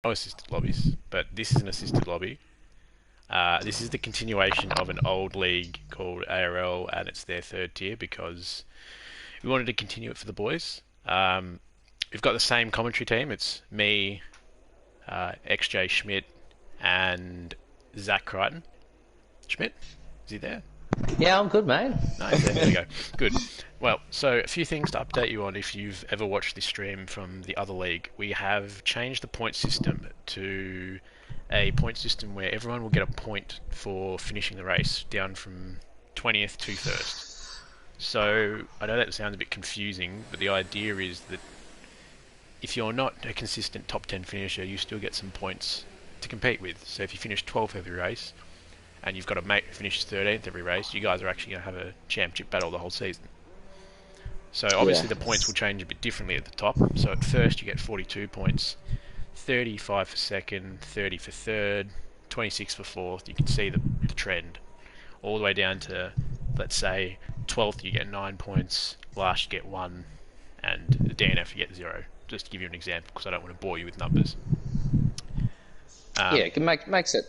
no assisted lobbies, but this is an assisted lobby. This is the continuation of an old league called ARL, and it's their third tier because we wanted to continue it for the boys. We've got the same commentary team. It's me, XJ Schmidt, and Zach Crichton. Schmidt, is he there? Yeah, I'm good, mate. Nice, there we go. Good. Well, so a few things to update you on if you've ever watched this stream from the other league. We have changed the point system to a point system where everyone will get a point for finishing the race, down from 20th to first. So I know that sounds a bit confusing, but the idea is that if you're not a consistent top 10 finisher, you still get some points to compete with. So if you finish 12th every race, and you've got a mate who finishes 13th every race, you guys are actually going to have a championship battle the whole season. So obviously the points will change a bit differently at the top. So at first you get 42 points, 35 for second, 30 for third, 26 for fourth. You can see the trend. All the way down to, let's say, 12th you get 9 points, last you get 1, and the DNF you get 0. Just to give you an example, because I don't want to bore you with numbers. Yeah, it makes it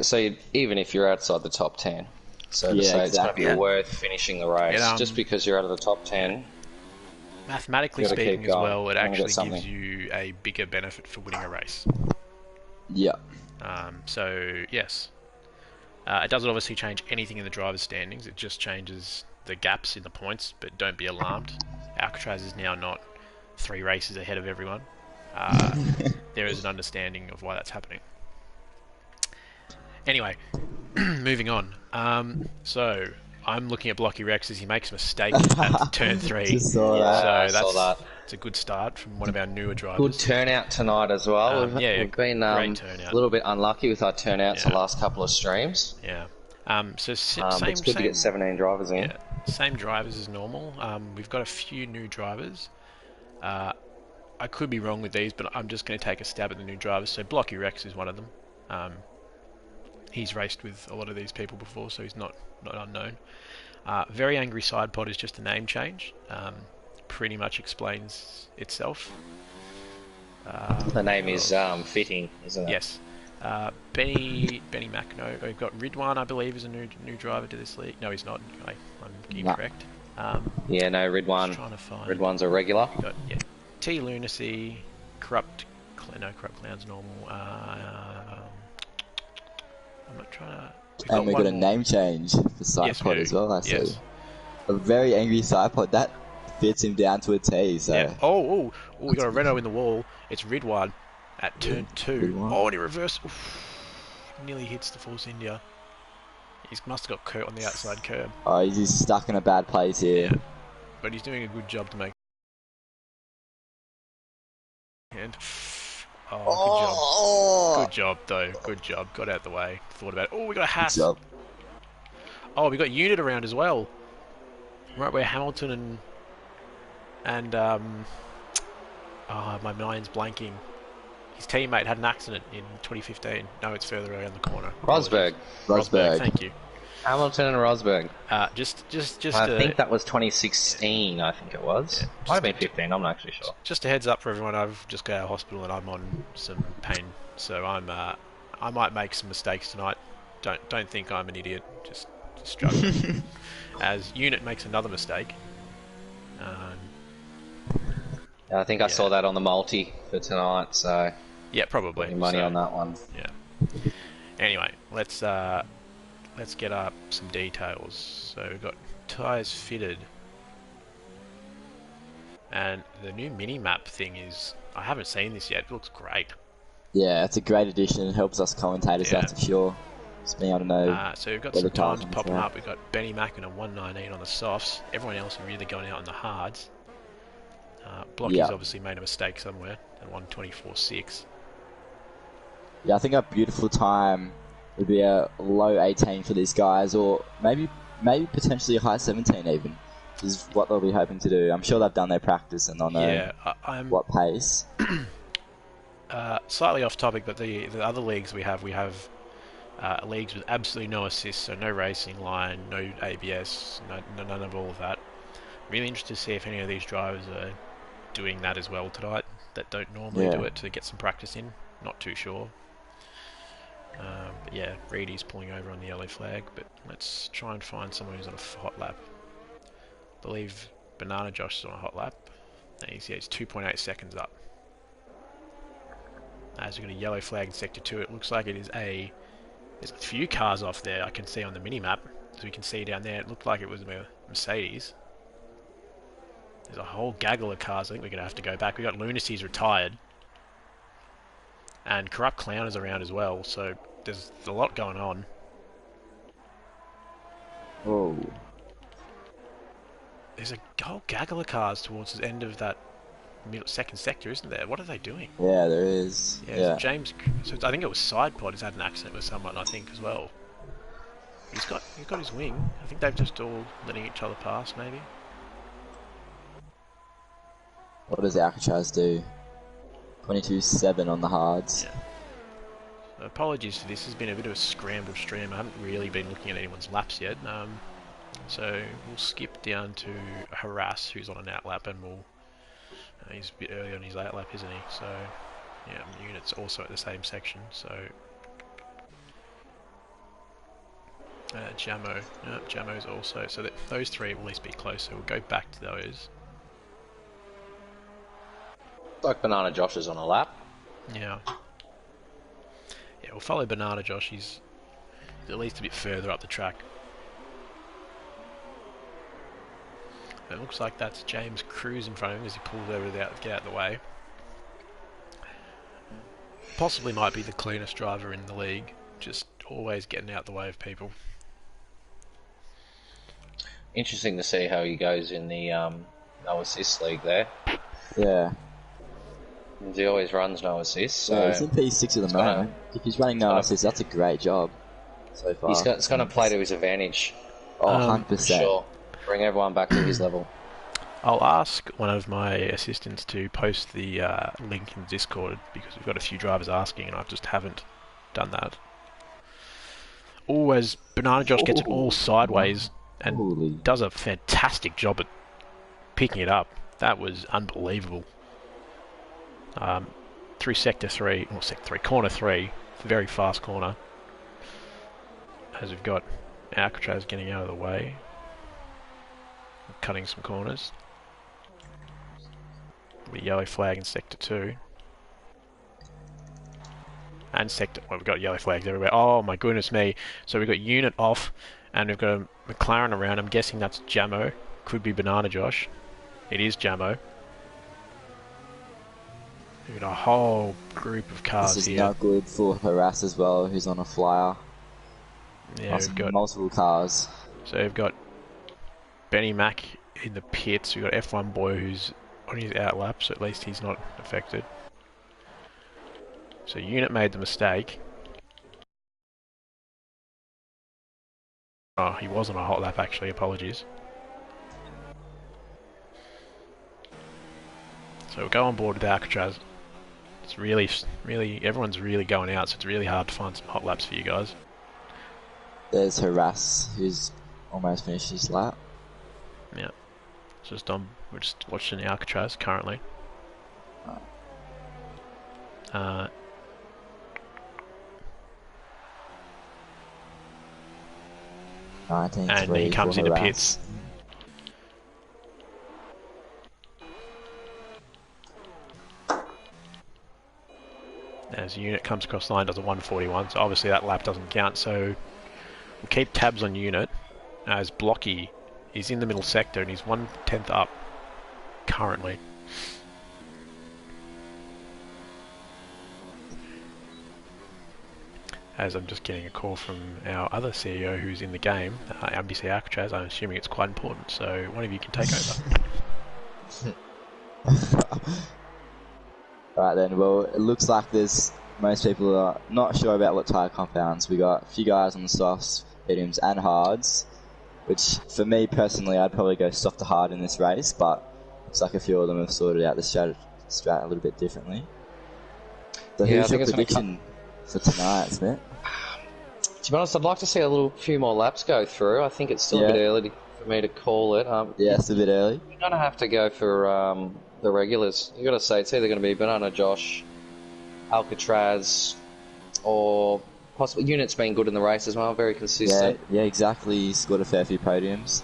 so even if you're outside the top 10, so to say, it's going to be worth finishing the race. Just because you're out of the top 10. Mathematically speaking as well, it actually gives you a bigger benefit for winning a race. Yeah. So, yes. It doesn't obviously change anything in the driver's standings. It just changes the gaps in the points, but don't be alarmed. Alcatraz is now not 3 races ahead of everyone. There is an understanding of why that's happening. Anyway, moving on. So I'm looking at Blocky Rex as he makes a mistake at turn 3. Just saw that. So saw that. It's a good start from one of our newer drivers. Good turnout tonight as well. We've been a little bit unlucky with our turnouts the last couple of streams. Yeah. It's good to get 17 drivers in. Yeah, same drivers as normal. We've got a few new drivers. I could be wrong with these, but I'm just going to take a stab at the new drivers. So Blocky Rex is one of them. He's raced with a lot of these people before, so he's not unknown. Very Angry Side Pod is just a name change. Pretty much explains itself. The name is fitting, isn't it? Yes. Benny Macno. We've got Ridwan, I believe, is a new driver to this league. No, he's not. I'm incorrect. Yeah, no, Ridwan. Ridwan's a regular. We've got T Lunacy, Corrupt Clown's normal. I'm not trying to... And we got a name change for Sidepod as well, I see. Yes. A very angry Sidepod. That fits him down to a T, so... Yeah. Oh, we got a Renault in the wall. It's Ridwan at turn 2. Ridwan. Oh, and he reversed. Nearly hits the Force India. He must have got Kurt on the outside curb. Oh, he's stuck in a bad place here. Yeah. But he's doing a good job to make... And... Good job, though. Good job. Got out the way. Thought about it. Oh, we got a Haas. Oh, we got Unit around as well. Right where Hamilton and my mind's blanking. His teammate had an accident in 2015. No, it's further around the corner. Rosberg. Thank you. Hamilton and Rosberg. Just. I think that was 2016. I think it was. Yeah, might have been 15. I'm not actually sure. Just a heads up for everyone. I've just got out of hospital and I'm on some pain, so I might make some mistakes tonight. Don't think I'm an idiot. Just struggling. As Unit makes another mistake. I think I saw that on the multi for tonight. So yeah, probably money on that one. Yeah. Anyway, let's get up some details. So we've got tyres fitted. And the new mini-map thing is... I haven't seen this yet. It looks great. Yeah, it's a great addition. It helps us commentators out for sure. Just being able to know... so we've got some times popping up. We've got Benny Mac and a 119 on the softs. Everyone else are really going out on the hards. Blocky's obviously made a mistake somewhere. At 124.6. Yeah, I think a beautiful time would be a low 18 for these guys, or maybe potentially a high 17 even, is what they'll be hoping to do. I'm sure they've done their practice and they'll know what pace. Slightly off topic, but the other leagues we have leagues with absolutely no assists, so no racing line, no ABS, none of all of that. Really interested to see if any of these drivers are doing that as well tonight. that don't normally do it to get some practice in. Not too sure. But yeah, Reedy's pulling over on the yellow flag, but let's try and find someone who's on a hot lap. I believe Banana Josh is on a hot lap. And he's 2.8 seconds up. As we've got a yellow flag in Sector 2, it looks like there's a few cars off there I can see on the mini-map. As we can see down there, it looked like it was a Mercedes. There's a whole gaggle of cars. I think we're going to have to go back. We've got Lunacy's retired. And Corrupt Clown is around as well, so there's a lot going on. Oh. There's a whole gaggle of cars towards the end of that second sector, isn't there? What are they doing? Yeah, there is. Yeah. James, so I think it was Sidepod who's had an accident with someone, I think, as well. He's got his wing. I think they've just all letting each other pass, maybe. What does Alcatraz do? 22.7 on the hards. Yeah. Apologies for this. Has been a bit of a scrambled stream. I haven't really been looking at anyone's laps yet. So we'll skip down to Harass, who's on an outlap, and he's a bit early on his outlap, isn't he? So yeah, Unit's also at the same section. So Jamo's also. So that those three will at least be close. So we'll go back to those. Like Banana Josh is on a lap. Yeah. Yeah, we'll follow Banana Josh. He's at least a bit further up the track. It looks like that's James Cruz in front of him as he pulls over to get out of the way. Possibly might be the cleanest driver in the league. Just always getting out the way of people. Interesting to see how he goes in the no assist league there. Yeah. He always runs no assist. So yeah, he's in P6 at the moment. If he's running no assist, that's a great job so far. It's going to play to his advantage. Oh, 100%. Sure. Bring everyone back to his level. I'll ask one of my assistants to post the link in Discord because we've got a few drivers asking and I just haven't done that. As Banana Josh gets it all sideways and does a fantastic job at picking it up. That was unbelievable. Through Sector 3, or Sector 3, Corner 3, very fast corner. As we've got Alcatraz getting out of the way. Cutting some corners. The yellow flag in Sector 2. And we've got yellow flags everywhere. Oh my goodness me. So we've got Unit off, and we've got a McLaren around. I'm guessing that's Jamo. Could be Banana Josh. It is Jamo. We've got a whole group of cars here. This is not good for Harass as well, who's on a flyer. Yeah, we've got multiple cars. So we've got Benny Mac in the pits. We've got F1 Boy who's on his outlap, so at least he's not affected. So Unit made the mistake. Oh, he was on a hot lap actually, apologies. So we'll go on board with Alcatraz. It's really, everyone's really going out, so it's really hard to find some hot laps for you guys. There's Harass, who's almost finished his lap. Yeah. We're just watching Alcatraz currently. And he comes into pits. As Unit comes across the line, does a 141, so obviously that lap doesn't count, so we'll keep tabs on Unit, as Blocky is in the middle sector and he's 1/10 up currently. As I'm just getting a call from our other CEO who's in the game, NBC Alcatraz. I'm assuming it's quite important, so one of you can take over. Alright then, well, it looks like most people are not sure about what tyre compounds. We got a few guys on the softs, mediums and hards, which for me personally I'd probably go soft to hard in this race, but looks like a few of them have sorted out the strat a little bit differently. So yeah, who's your prediction for tonight, isn't it? To be honest, I'd like to see a few more laps go through. I think it's still a bit early for for me to call it. Yeah, it's a bit early. You're going to have to go for the regulars. You've got to say it's either going to be Banana Josh, Alcatraz, or possibly Unit's been good in the race as well, very consistent. Yeah, exactly. He's scored a fair few podiums.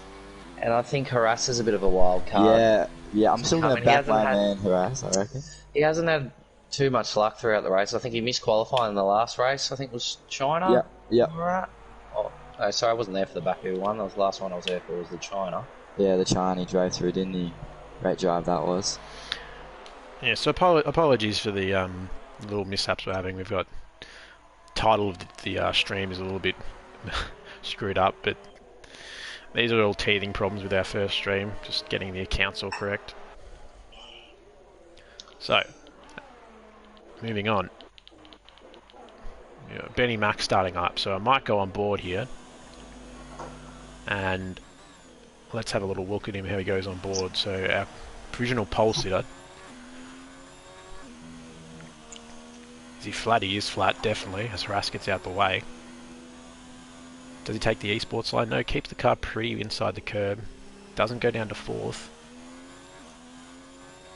And I think Harass is a bit of a wild card. Yeah, I'm still going to back my man Harass, I reckon. He hasn't had too much luck throughout the race. I think he missed qualifying in the last race. I think it was China. Yeah. Right. Oh, sorry, I wasn't there for the Baku one. That was the last one I was there for, was the China. Yeah, the China he drove through, didn't he? Great drive that was. Yeah, so apologies for the little mishaps we're having. We've got title of the stream is a little bit screwed up, but these are all teething problems with our first stream, just getting the accounts all correct. So, moving on. Yeah, Benny Mac starting up, so I might go on board here. And let's have a little look at him, how he goes on board. So, our provisional pole sitter. Is he flat? He is flat, definitely, as Harass gets out the way. Does he take the Esports line? No, keeps the car pretty inside the curb. Doesn't go down to 4th.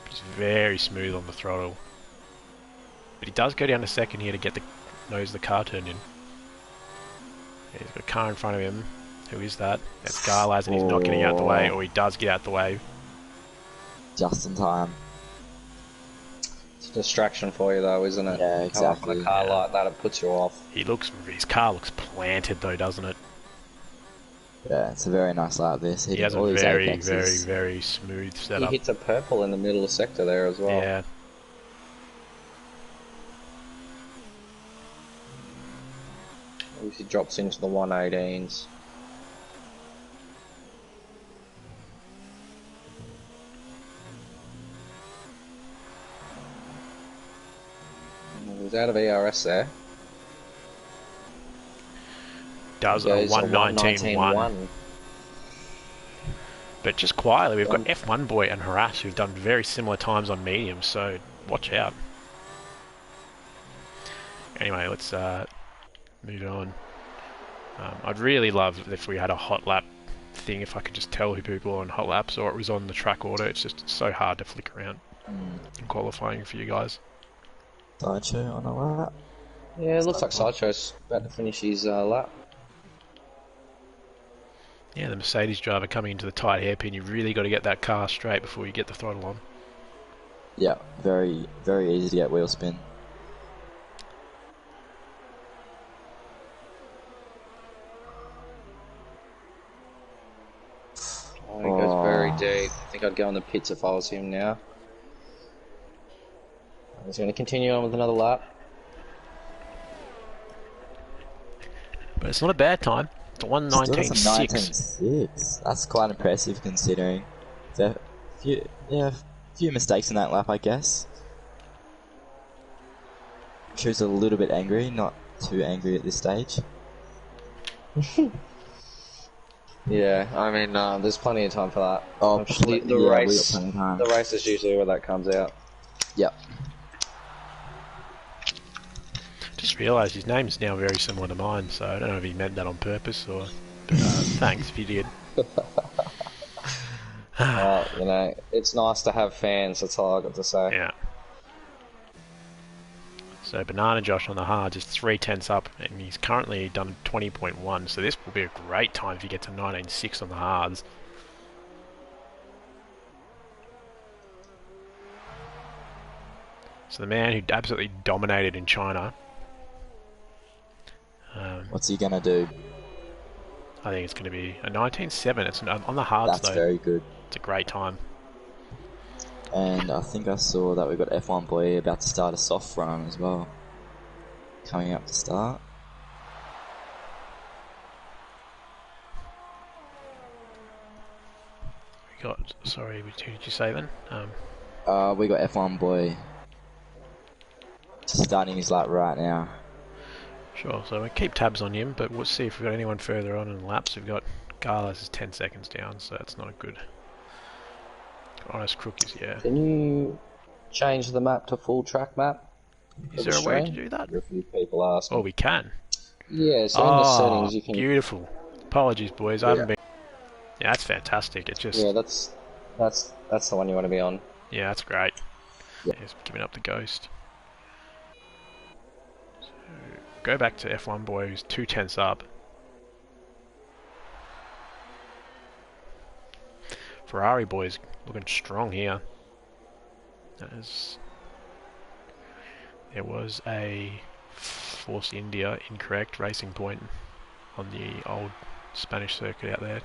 Just very smooth on the throttle. But he does go down to 2nd here to get the nose of the car turned in. Yeah, he's got a car in front of him. Who is that? That's Garlaz, and he's not getting out the way, or he does get out the way. Just in time. It's a distraction for you though, isn't it? Yeah, exactly. Come off on a car like that, it puts you off. His car looks planted though, doesn't it? Yeah, it's a very nice lap this. He has a very, very, very smooth setup. He hits a purple in the middle of the sector there as well. Yeah. He drops into the 118s. He's out of ERS there. Does a 119.1. But just quietly, we've got F1 Boy and Harass who've done very similar times on medium, so watch out. Anyway, let's move on. I'd really love if we had a hot lap thing, if I could just tell who people are on hot laps or it was on the track order. It's just so hard to flick around in qualifying for you guys. Sideshow on a lap. Yeah, it looks like Sideshow's about to finish his lap. Yeah, the Mercedes driver coming into the tight hairpin, you've really got to get that car straight before you get the throttle on. Yeah, very, very easy to get wheel spin. Oh, he goes very deep. I think I'd go on the pits if I was him now. He's going to continue on with another lap. But it's not a bad time. It's 1:19.6. That's quite impressive considering. A few mistakes in that lap, I guess. I'm sure he's a little bit angry, not too angry at this stage. Yeah, I mean, there's plenty of time for that. Oh, the race is usually where that comes out. Yep. Just realised his name's now very similar to mine, so I don't know if he meant that on purpose or... But, thanks if you did. Well, you know, it's nice to have fans, that's all I've got to say. Yeah. So Banana Josh on the hards is 3/10 up, and he's currently done 20.1, so this will be a great time if you get to 19.6 on the hards. So the man who absolutely dominated in China... what's he gonna do? I think it's going to be a 19.7. It's on the hards. That's though. Very good. It's a great time. And I think I saw that we've got F1 Boy about to start a soft run as well. Coming up to start. We got. Sorry, who did you say then? We got F1 Boy just starting his lap right now. Sure, so we keep tabs on him, but we'll see if we've got anyone further on in the laps. We've got Garlas is 10 seconds down, so that's not a good. Honest Crook is, yeah. Can you change the map to full track map? Is there a way to do that? A few people ask. Oh, we can. Yeah, so in the settings you can... Beautiful. Apologies, boys. I haven't been... Yeah, that's fantastic. It's just... Yeah, that's the one you want to be on. Yeah, that's great. Yeah. He's giving up the ghost. So, go back to F1 boy who's 2/10 up. Ferrari boys looking strong here. There was a Force India incorrect racing point on the old Spanish circuit out there.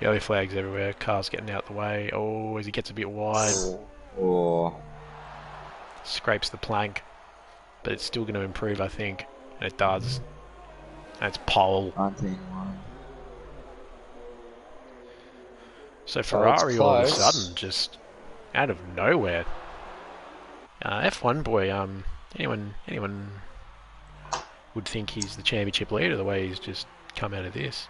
Yellow flags everywhere, cars getting out the way. Oh, as he gets a bit wide. Oh. Scrapes the plank. But it's still going to improve, I think. And it does. And it's pole. 19-1. So Ferrari all of a sudden, just out of nowhere. F1 boy, anyone would think he's the championship leader the way he's just come out of this.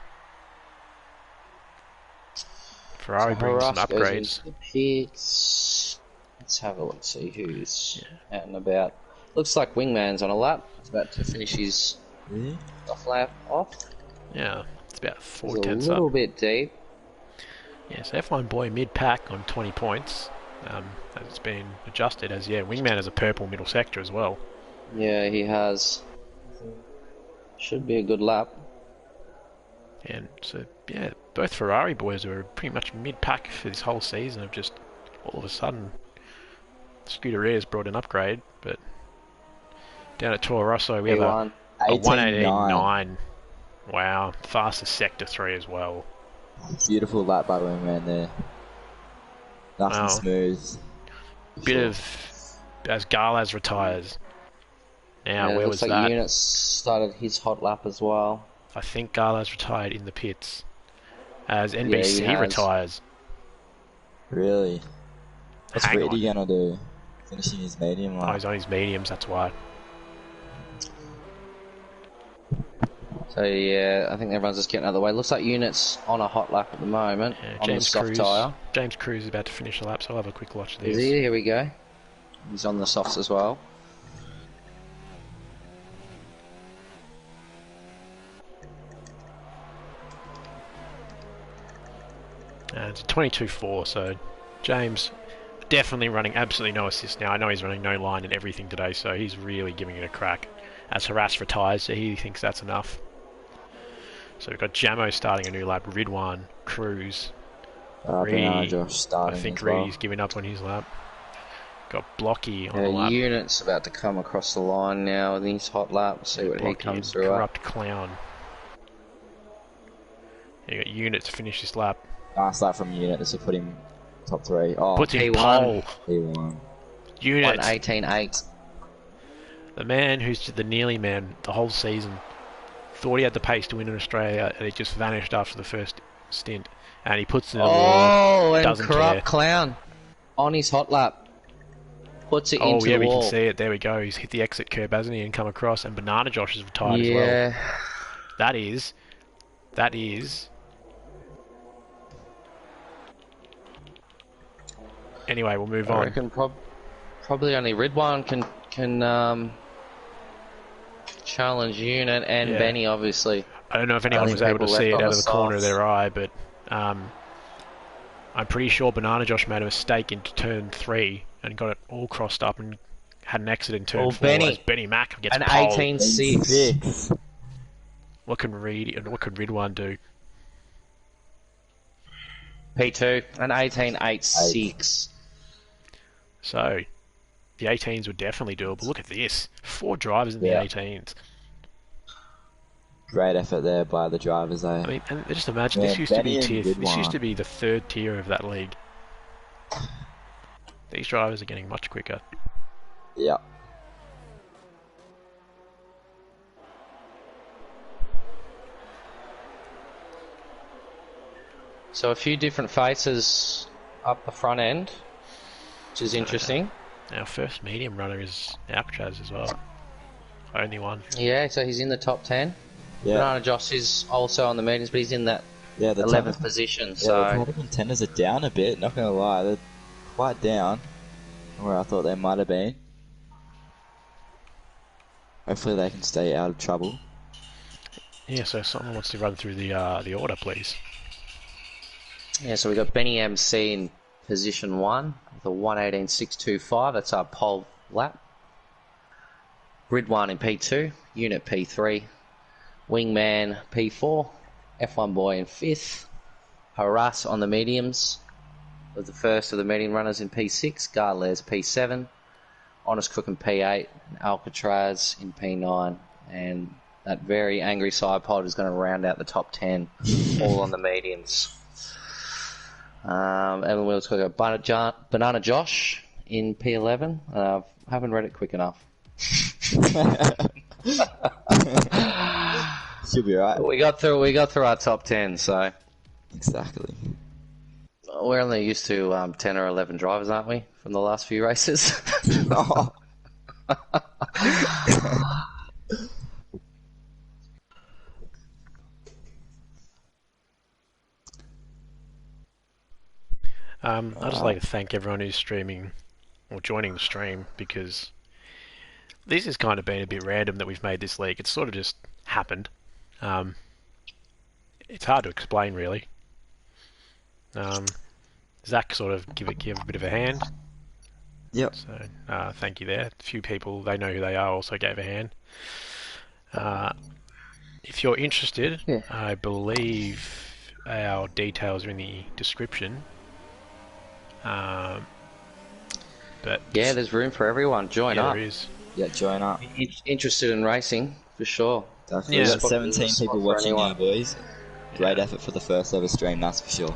Ferrari brings some upgrades. Let's have a look, see who's out and about. Looks like Wingman's on a lap. He's about to finish his lap off. Yeah, it's about 4 tenths up. A little bit deep. Yes, F1 boy mid-pack on 20 points. It's been adjusted as, Wingman has a purple middle sector as well. Yeah, he has. Should be a good lap. And so, both Ferrari boys are pretty much mid-pack for this whole season. Have just, all of a sudden, Scuderia's brought an upgrade, but down at Toro Rosso we have a 1:18.9. Wow, fastest sector 3 as well. Beautiful lap by Wingman there. Nice and smooth. Bit of as Garlaz retires. Now, where was that? that? Units started his hot lap as well. I think Garlaz retired in the pits. As NBC retires. Really? What's Brady gonna do? Finishing his medium lap? Oh, he's on his mediums, that's why. So I think everyone's just getting out of the way. Looks like Unit's on a hot lap at the moment, on the soft tyre. James Cruz is about to finish the lap, so I'll have a quick watch of this. Here we go. He's on the softs as well. And it's a 22.4, so James definitely running absolutely no assist now. I know he's running no line and everything today, so he's really giving it a crack. As Harass retires, so he thinks that's enough. So we've got Jamo starting a new lap, Ridwan, Cruz, Reedy. I think Reedy's giving up on his lap. Got Blocky on the lap. Unit's about to come across the line now in his hot lap. See what he comes through. Corrupt Clown. You got Unit to finish this lap. Nice lap from Unit. This will put him top 3. Oh, puts him pole. P1. Unit 1:18.8. The man who's the nearly man the whole season. Thought he had the pace to win in Australia, and it just vanished after the first stint. And he puts it in the wall. And Corrupt Clown on his hot lap. Puts it into the wall. We can see it. There we go. He's hit the exit curb, hasn't he, and come across. And Banana Josh is retired as well. That is. Anyway, we'll move on. I reckon probably only Ridwan can challenge Unit and Benny, obviously. I don't know if anyone was able to see it out of the corner of their eye, but I'm pretty sure Banana Josh made a mistake into turn 3 and got it all crossed up and had an exit in turn 4 as Benny Mack gets an pole. 18.6. What can Ridwan do? P2, an 18.86. So, the 18s were definitely doable. Look at this. 4 drivers in the 18s. Great effort there by the drivers, though. I mean, and just imagine, this used to be the 3rd tier of that league. These drivers are getting much quicker. Yeah. So a few different faces up the front end, which is interesting. Our first medium runner is Alcatraz as well. Only one. Yeah, so he's in the top 10. Yeah. Banana Josh is also on the mediums, but he's in that 11th position. So the contenders are down a bit, not going to lie. They're quite down from where I thought they might have been. Hopefully they can stay out of trouble. Yeah, so someone wants to run through the order, please. Yeah, so we got Benny MC in position 1 with a 1:18.625. That's our pole lap. Ridwan in P2, Unit P3, Wingman P4, F1 Boy in 5th, Harass on the mediums was the first of the medium runners in P6, Garles P7, Honest Crook in P8, and Alcatraz in P9, and that very angry side pod is going to round out the top 10, all on the mediums. Evan Wheels got Banana Josh in P11. I haven't read it quick enough. She'll be right. We got through our top 10, so exactly. We're only used to 10 or 11 drivers, aren't we, from the last few races? Oh. I'd just like to thank everyone who's streaming or joining the stream, because this has kind of been a bit random that we've made this league. It's sort of just happened. It's hard to explain, really. Zach sort of gave a bit of a hand. Yep. So thank you there. A few people, they know who they are, also gave a hand. If you're interested, yeah. I believe our details are in the description. But yeah, there's room for everyone. Join up. There is. Yeah, join up. Interested in racing, for sure. Definitely. Yeah. We've got 17 people watching now, boys. Great effort for the first ever stream, that's for sure.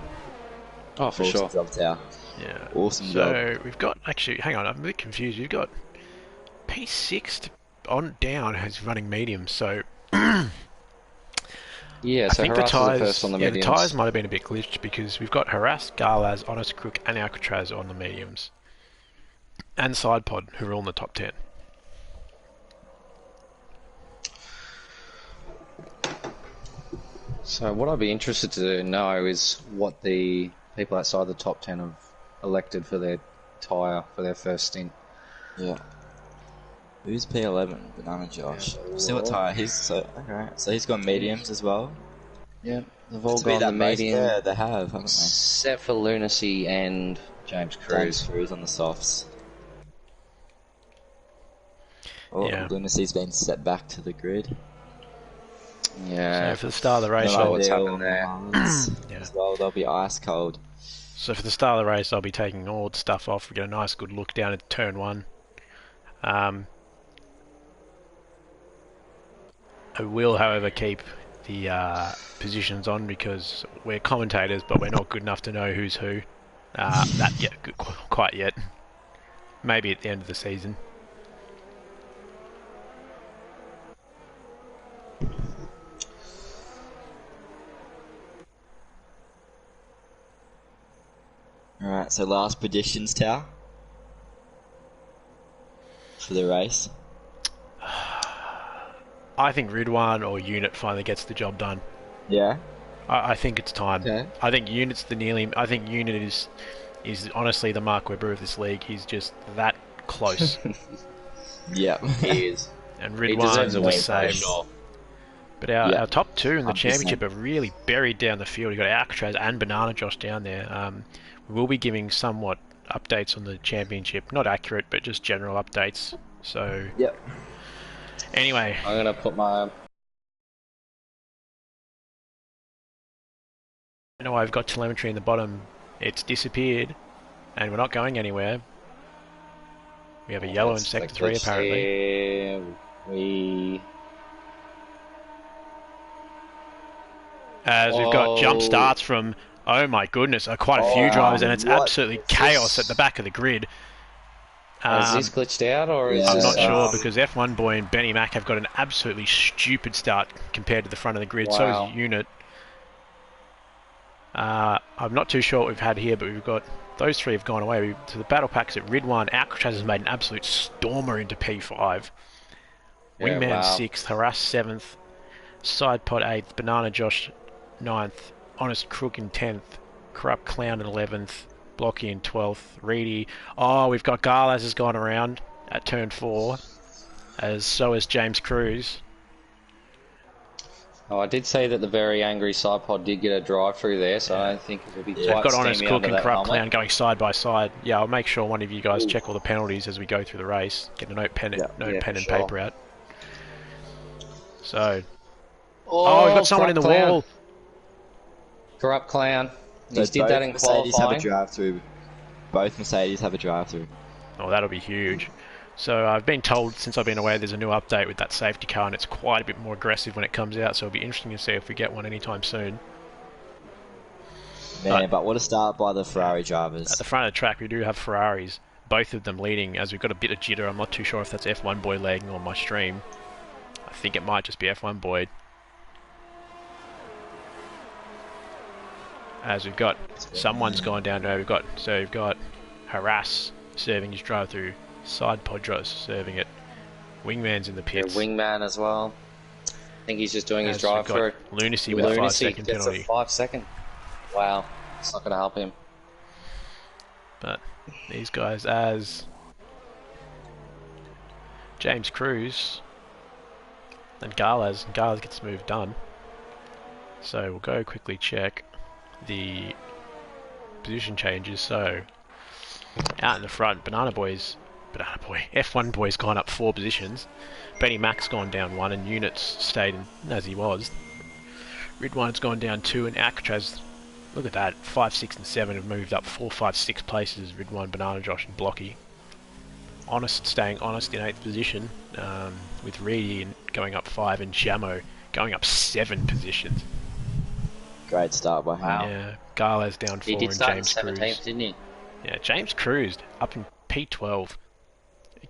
Oh, for sure. Job, Tao. Yeah. Awesome job. So we've got, actually, hang on, I'm a bit confused. We've got P6 on down who's running medium, so yeah, I so think Harass was the first on the mediums. The tyres might have been a bit glitched because we've got Harass, Garlaz, Honest Crook, and Alcatraz on the mediums, and Sidepod, who are all in the top 10. So what I'd be interested to know is what the people outside the top 10 have elected for their tyre for their first stint. Yeah. Who's P11? Banana Josh. See what tyre he's. So he's got mediums as well. Yeah, they've all gone the medium. Yeah, they have, haven't they? Except for Lunacy and James Cruz. James Cruz on the softs. Oh, yeah. Lunacy's been set back to the grid. Yeah. So for the start of the race, what's happened there. As well, they'll be ice cold. So for the start of the race, I'll be taking all the stuff off. We get a nice good look down at turn 1. I will, however, keep the positions on because we're commentators, but we're not good enough to know who's who. Quite yet. Maybe at the end of the season. Alright, so last predictions, Tao? For the race? I think Ridwan or Unit finally gets the job done. Yeah? I think it's time. Okay. I think Unit's the nearly... I think Unit is honestly the Mark Webber of this league. He's just that close. Yeah, he is. And Ridwan's the same. Sure. But our top 2 in the championship are really buried down the field. You've got Alcatraz and Banana Josh down there. We will be giving somewhat updates on the championship. Not accurate, but just general updates. So... Yep. Anyway. I'm going to put my... I know I've got telemetry in the bottom. It's disappeared. And we're not going anywhere. We have a yellow in sector 3 apparently. As we've got jump starts from, oh my goodness, quite a few drivers, and it's absolutely chaos at the back of the grid. Is this glitched out, or is I'm this, not sure, because F1 Boy and Benny Mac have got an absolutely stupid start compared to the front of the grid. Wow. So is Unit. I'm not too sure what we've had here, but we've got those 3 have gone away. To the battle packs at Ridwan, Alcatraz has made an absolute stormer into P5. Wingman 6th, Harass 7th, Sidepod 8th, Banana Josh 9th, Honest Crook in 10th, Corrupt Clown in 11th, Blocky in 12th, Reedy. Oh, we've got Garlaz has gone around at turn 4. as so is James Cruz. Oh, I did say that the very angry side pod did get a drive through there, so I don't think it will be We've quite got Honest steamy Cook under and that Corrupt helmet. Clown going side by side. Yeah, I'll make sure one of you guys check all the penalties as we go through the race. Get a pen and sure. paper out. So, Oh, we've got someone in the Corrupt Clown. wall. Corrupt Clown. So He's did that in Mercedes qualifying. have a drive-through. Both Mercedes have a drive-through. Oh, that'll be huge. So I've been told since I've been away there's a new update with that safety car and it's quite a bit more aggressive when it comes out, so it'll be interesting to see if we get one anytime soon. Man, but what a start by the Ferrari drivers. At the front of the track we do have Ferraris, both of them leading, as we've got a bit of jitter. I'm not too sure if that's F1 Boy lagging on my stream. I think it might just be F1 Boy. As we've got, someone's gone down there, we've got Harass serving his drive through, Side Podros serving it, Wingman's in the pits. Wingman as well. I think he's just doing his As drive we've got through. Lunacy with a 5-second gets penalty. a 5-second. Wow, it's not going to help him. But these guys, as James Cruz and Garlas gets moved done. So we'll go quickly check the position changes. So out in the front, F1 Boy's gone up 4 positions. Benny Mac's gone down 1 and Units stayed as he was. Ridwine's gone down 2 and Alcatraz, look at that, 5, 6 and 7 have moved up 4, 5, 6 places. Ridwine, Banana Josh and Blocky. Honest staying honest in 8th position, with Reedy going up 5 and Jamo going up 7 positions. Great start by him. Wow. Yeah, Garla's down 4 He did and start James in 17th, Cruz. didn't he? Yeah, James Cruz up in P12,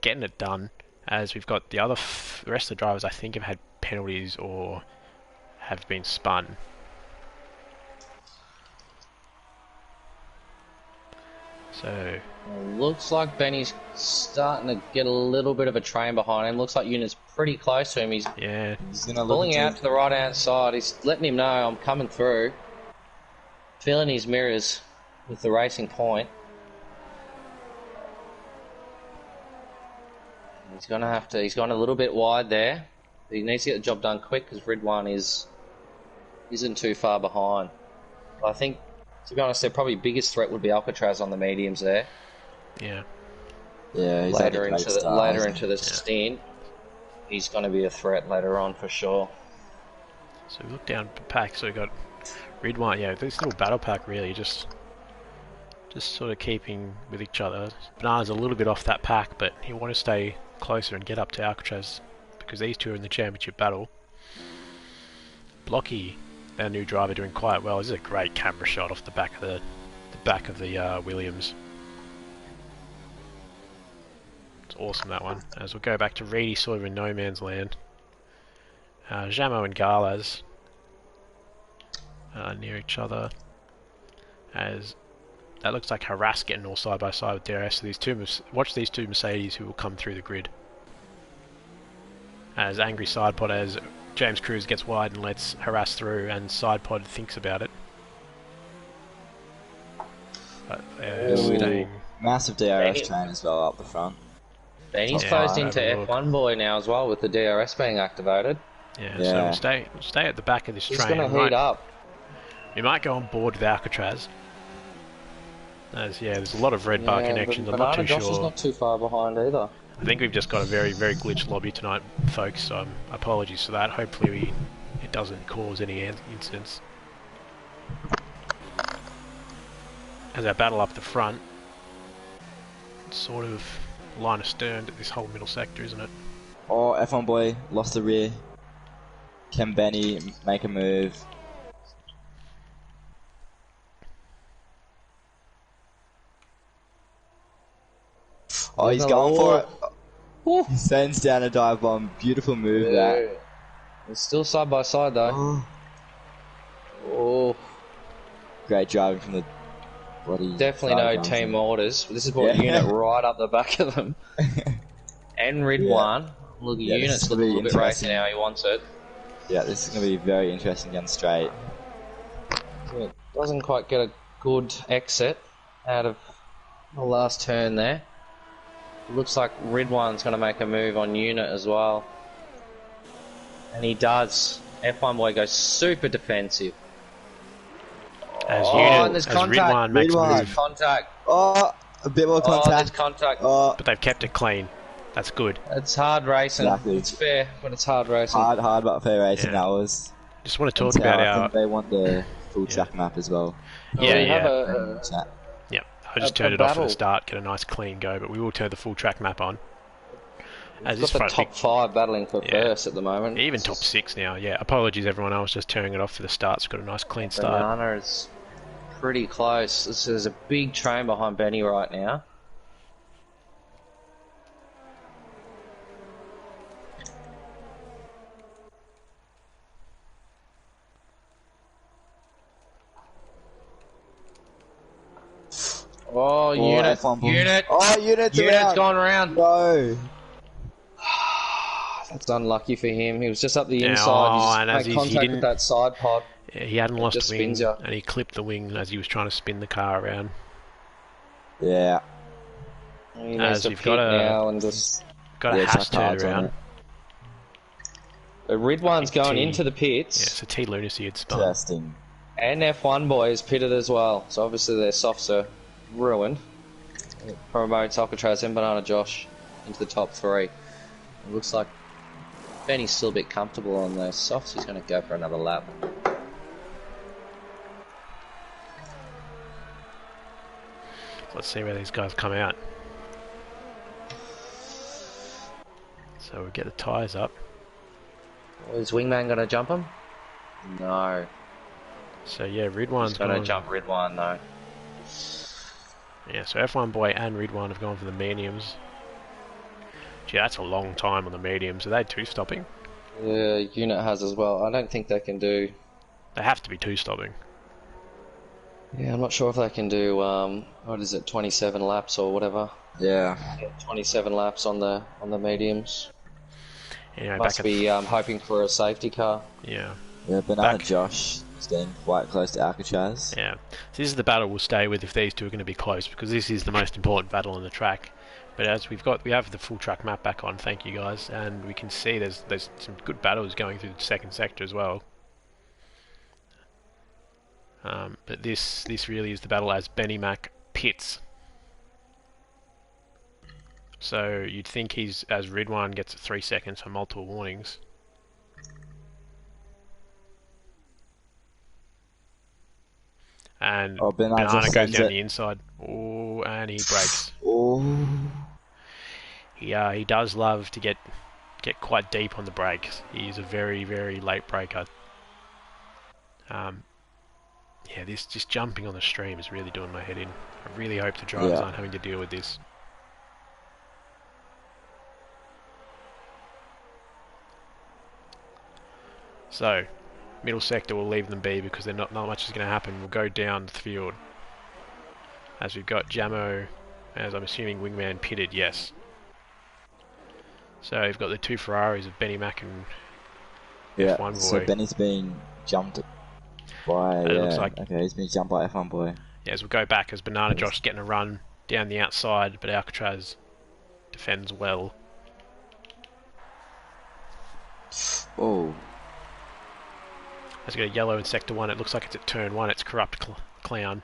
getting it done. As we've got the rest of the drivers, I think have had penalties or have been spun. So Looks like Benny's starting to get a little bit of a train behind him. Looks like Unit's pretty close to him. He's yeah, He's gonna pulling out to the right hand side. He's letting him know I'm coming through. Feeling his mirrors with the racing point. He's gonna have to. He's gone a little bit wide there. He needs to get the job done quick because Ridwan isn't too far behind. But I think, to be honest, their probably biggest threat would be Alcatraz on the mediums there. yeah. Yeah, he's had a Later great into start, the hasn't stint, he's going to be a threat later on for sure. So we look down the pack. So we got Ridwine. Yeah, this little battle pack really just sort of keeping with each other. Banana's a little bit off that pack, but he'll want to stay closer and get up to Alcatraz because these two are in the championship battle. Blocky, our new driver, doing quite well. This is a great camera shot off the back of the Williams. It's awesome, that one. As we'll go back to Reedy, sort of in no man's land. Jamo and Garlas near each other. As that looks like Harass getting all side by side with DRS. So watch these two Mercedes who will come through the grid. As angry sidepod, as James Cruz gets wide and lets Harass through, and sidepod thinks about it. But staying. Massive DRS train as well up the front. Benny's Yeah, closed have into a look. F1 boy now as well with the DRS being activated. Yeah, Yeah. so we'll stay at the back of this He's train. going to heat up. We might go on board with Alcatraz. There's a lot of red bar connections. I'm not too Josh is sure. not too far behind either. I think we've just got a very, very glitched lobby tonight, folks. So apologies for that. Hopefully it doesn't cause any incidents. As our battle up the front, it's sort of line of stern to this whole middle sector, isn't it? Oh, F1 boy lost the rear. Can Benny make a move? Oh, he's going for it. Woo. He sends down a dive bomb. Beautiful move that. It's still side by side though. Oh, Oh, great driving from the bloody. definitely no dive team bombs. orders. This is what Yeah. Unit right up the back of them. And Ridwan. Look, Yeah, this Unit's is looking a really little bit racy interesting. now. He wants it. Yeah, this is going to be very interesting down straight. Yeah, doesn't quite get a good exit out of the last turn there. Looks like Ridwan's going to make a move on unit as well. And he does. F1 boy goes super defensive. As Oh, unit, and there's as contact. Ridwan makes a Ridwan. move, Contact. Oh, a bit more Oh, there's contact. contact. Oh, but they've kept it clean. That's good. It's hard racing. Exactly. It's fair, but it's hard racing. hard but fair racing Yeah. that was. Just want to And talk so about I our. think they want the full Yeah. track map as well. Yeah, We have yeah. Chat. Yep. I just a turned it off at battle. the start, get a nice clean go, but we will turn the full track map on. As We've this got the front top 5 battling for Yeah. first at the moment. even top 6 now. Yeah. Apologies everyone. I was just turning it off for the start. It's got a nice clean start. Banana is pretty close. There's a big train behind Benny right now. Oh, unit, F1 ball. unit, Oh, unit's around. gone around. No. That's unlucky for him. He was just up the Yeah, inside. and He as just made he contact didn't- with that side pod. Yeah, he hadn't lost just wing, spins you. and he clipped the wing as he was trying to spin the car around. Yeah. He As needs to you've pit got a- now and just. Got Yeah, a it's hash like cards on turnaround. it. The Ridwan's going T. into the pits, Yeah, so T Lunacy had spun. Interesting. and F1 boy is pitted as well. So obviously their softs are ruined. It promotes Alcatraz and Banana Josh into the top 3. It looks like Benny's still a bit comfortable on those softs. He's going to go for another lap. Let's see where these guys come out. So we get the tyres up. Is Wingman going to jump him? No. So yeah, Ridwan's He's going to gone. jump Ridwan though. Yeah, so F1 Boy and Ridwan have gone for the mediums. Gee, that's a long time on the mediums. Are they two-stopping? The unit has as well. I don't think they can do. They have to be two-stopping. Yeah, I'm not sure if they can do. What is it? 27 laps or whatever. Yeah. 27 laps on the mediums. Anyway, Must back be hoping for a safety car. yeah, Yeah, Banana Back. Josh is getting quite close to Alcatraz. yeah. So this is the battle we'll stay with if these two are going to be close, because this is the most important battle on the track. But as we have the full track map back on, thank you guys, and we can see there's some good battles going through the second sector as well. But this really is the battle as Benny Mac pits. So you'd think he's as Ridwan gets 3 seconds for multiple warnings. And Oh, Banana Banana just goes sends down it. the inside. Oh, and he breaks. Oh. He does love to get quite deep on the brakes. He's a very, very late breaker. Yeah, this just jumping on the stream is really doing my head in. I really hope the drivers Yeah. aren't having to deal with this. So, middle sector will leave them be because they're not much is going to happen. We'll go down the field. As we've got Jamo, as I'm assuming Wingman pitted, yes. So we've got the two Ferraris of Benny Mac and Yeah. F1 So boy. Benny's being jumped by. And it looks Yeah. like- Okay, he's being jumped by F1 boy. Yeah, as we go back, as Banana Yes. Josh getting a run down the outside, but Alcatraz defends well. Oh. As we got a yellow in sector 1, it looks like it's at turn 1, it's Corrupt Clown.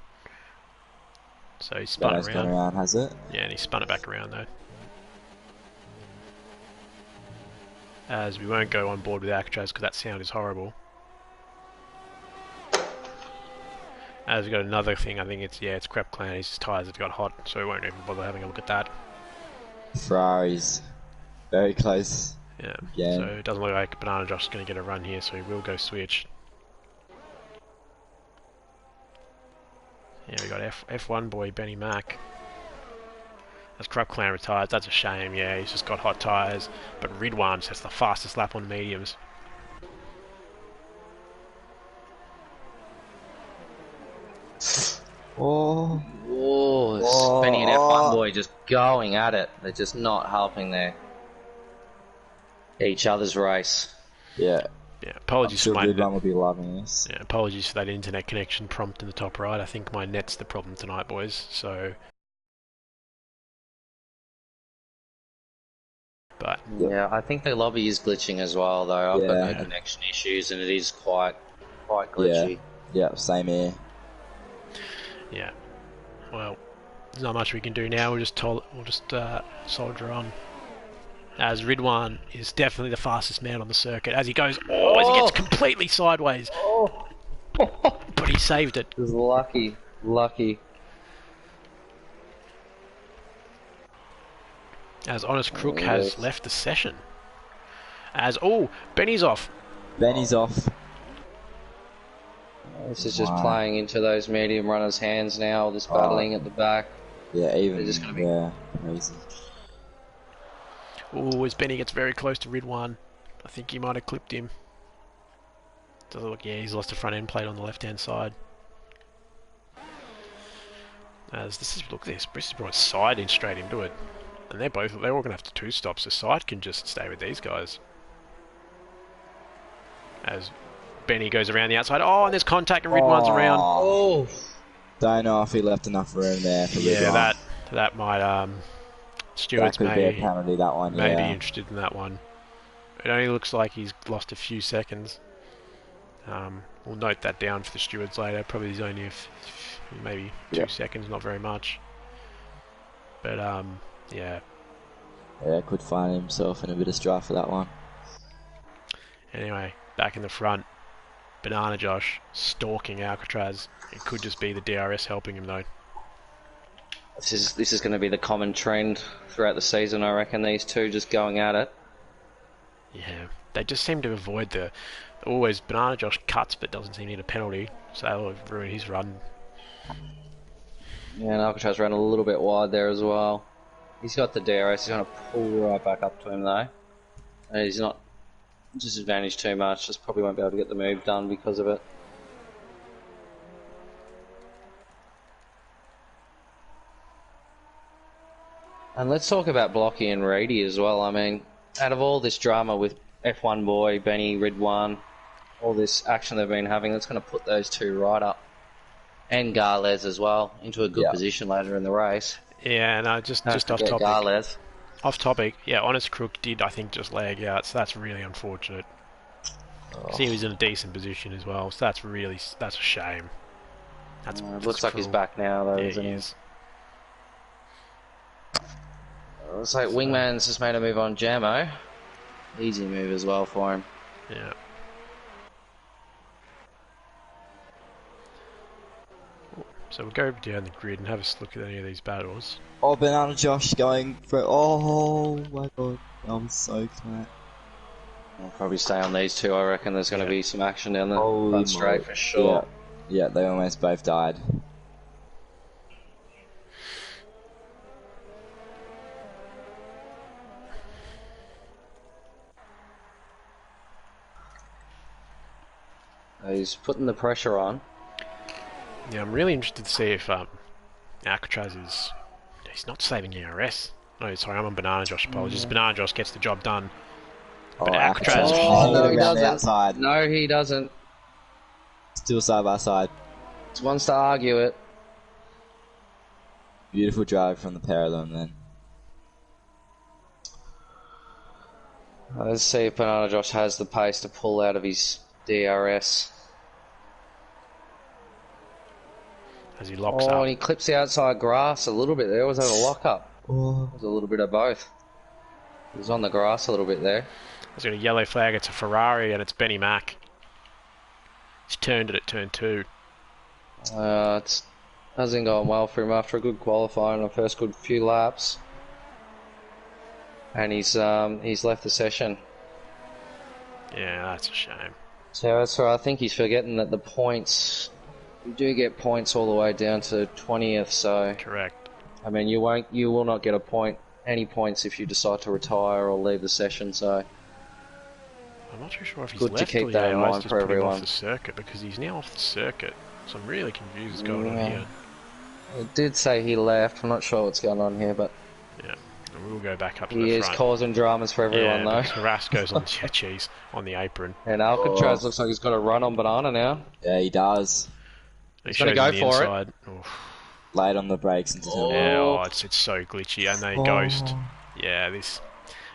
So he spun That's it gone around. around, has it? Yeah, and he spun it back around though. As we won't go on board with Alcatraz because that sound is horrible. As we got another thing, I think it's Crep Clan, his tyres have got hot, so we won't even bother having a look at that. Ferrari's very close. Yeah, Yeah. so it doesn't look like Banana Josh is going to get a run here, so he will go switch. Yeah, we got F1 boy Benny Mac. As Crab Clan retires, that's a shame, yeah, he's just got hot tyres. But Ridwan has the fastest lap on the mediums. Oh. Oh, Oh, Benny and oh. F1 boy just going at it. They're just not helping each other's race. Yeah. Yeah, I'm apologies sure for my Goodman will be loving this. yeah, apologies for that internet connection prompt in the top right. I think my net's the problem tonight, boys. So But Yeah, I think the lobby is glitching as well, though. I've got no Yeah. connection issues, and it is quite Yeah. glitchy. Yeah, same here. yeah, well, there's not much we can do now. We'll just soldier on. As Ridwan is definitely the fastest man on the circuit. As he goes, as he gets completely sideways, Oh, but he saved it. it was lucky. As Honest Crook Yes. has left the session. As Benny's off. Benny's off. This is just Wow. playing into those medium runners' hands now. Just battling at the back. Yeah, even. They're just gonna be- Yeah, crazy. As Benny gets very close to Ridwan, I think he might have clipped him. Does it look? Yeah, he's lost a front end plate on the left-hand side. As this is brought side in straight into it, and they're all gonna have to two stop. So side can just stay with these guys. As Benny goes around the outside, and there's contact and Ridwan's around. Oh, Don't know if he left enough room there for Yeah, Ridwan. that might That Stewart's could be a penalty, that one. may be Yeah. interested in that one. It only looks like he's lost a few seconds. We'll note that down for the stewards later. Probably he's only maybe 2 seconds, not very much. But yeah. Yeah, could find himself in a bit of strife for that one. Anyway, back in the front, Banana Josh stalking Alcatraz. It could just be the DRS helping him though. this is going to be the common trend throughout the season, I reckon. These two just going at it. Yeah, they just seem to avoid always Banana Josh cuts but doesn't seem to need a penalty, so that'll ruin his run. Yeah, and Alcatraz ran a little bit wide there as well. He's got the DRS. He's going to pull right back up to him though. And he's not disadvantaged too much. Just probably won't be able to get the move done because of it. And let's talk about Blocky and Reedy as well. I mean, out of all this drama with F1 Boy, Benny, Ridwan, all this action they've been having, that's going to put those two right up, and Garles as well, into a good position later in the race. Yeah, no, just Don't off forget topic. Garles. Off topic, yeah, Honest Crook did, I think, just lag out, so that's really unfortunate. 'Cause he was in a decent position as well, so that's a shame. That's Looks like he's back now, though, Yeah, isn't he he? is. Looks like Wingman's just made a move on Jamo. Easy move as well for him. Yeah. So we'll go down the grid and have a look at any of these battles. Oh, Banana Josh going for. Oh my god, that was so tight. I'll probably stay on these two. I reckon there's going to be some action down the Holy front straight moly. for sure. Yeah, they almost both died. He's putting the pressure on. Yeah, I'm really interested to see if Alcatraz is... He's not saving ERS. No, sorry, I'm on Banana Josh, apologies. Banana Josh gets the job done. But Alcatraz... Oh, no, he around the doesn't. outside. No, he doesn't. Still side by side. He wants to argue it. Beautiful drive from the pair of them then. Let's see if Banana Josh has the pace to pull out of his DRS. As he locks Oh, up. and he clips the outside grass a little bit there. Was that a lock-up? Oh. It was a little bit of both. He was on the grass a little bit there. He's got a yellow flag, it's a Ferrari, and it's Benny Mack. He's turned it at turn 2. It hasn't gone well for him after a good qualifying and a first good few laps. And he's left the session. Yeah, that's a shame. So that's why I think he's forgetting that the points, you do get points all the way down to 20th. So Correct. I mean, you will not get any points if you decide to retire or leave the session. So I'm not too sure if he's Good to left keep or that in AI's mind just for put him everyone. off the circuit, because he's now off the circuit. So I'm really confused what's going on Yeah. here. it did say he left. I'm not sure what's going on here, but Yeah. And we'll go back up to he the is front. causing dramas for everyone yeah, though. Harass goes on on the apron. And Alcatraz looks like he's got a run on Banana now. Yeah, he does. He gonna shows go him the for it. inside. Oof. Late on the brakes into turn Yeah, one. it's so glitchy, and they ghost. Yeah, this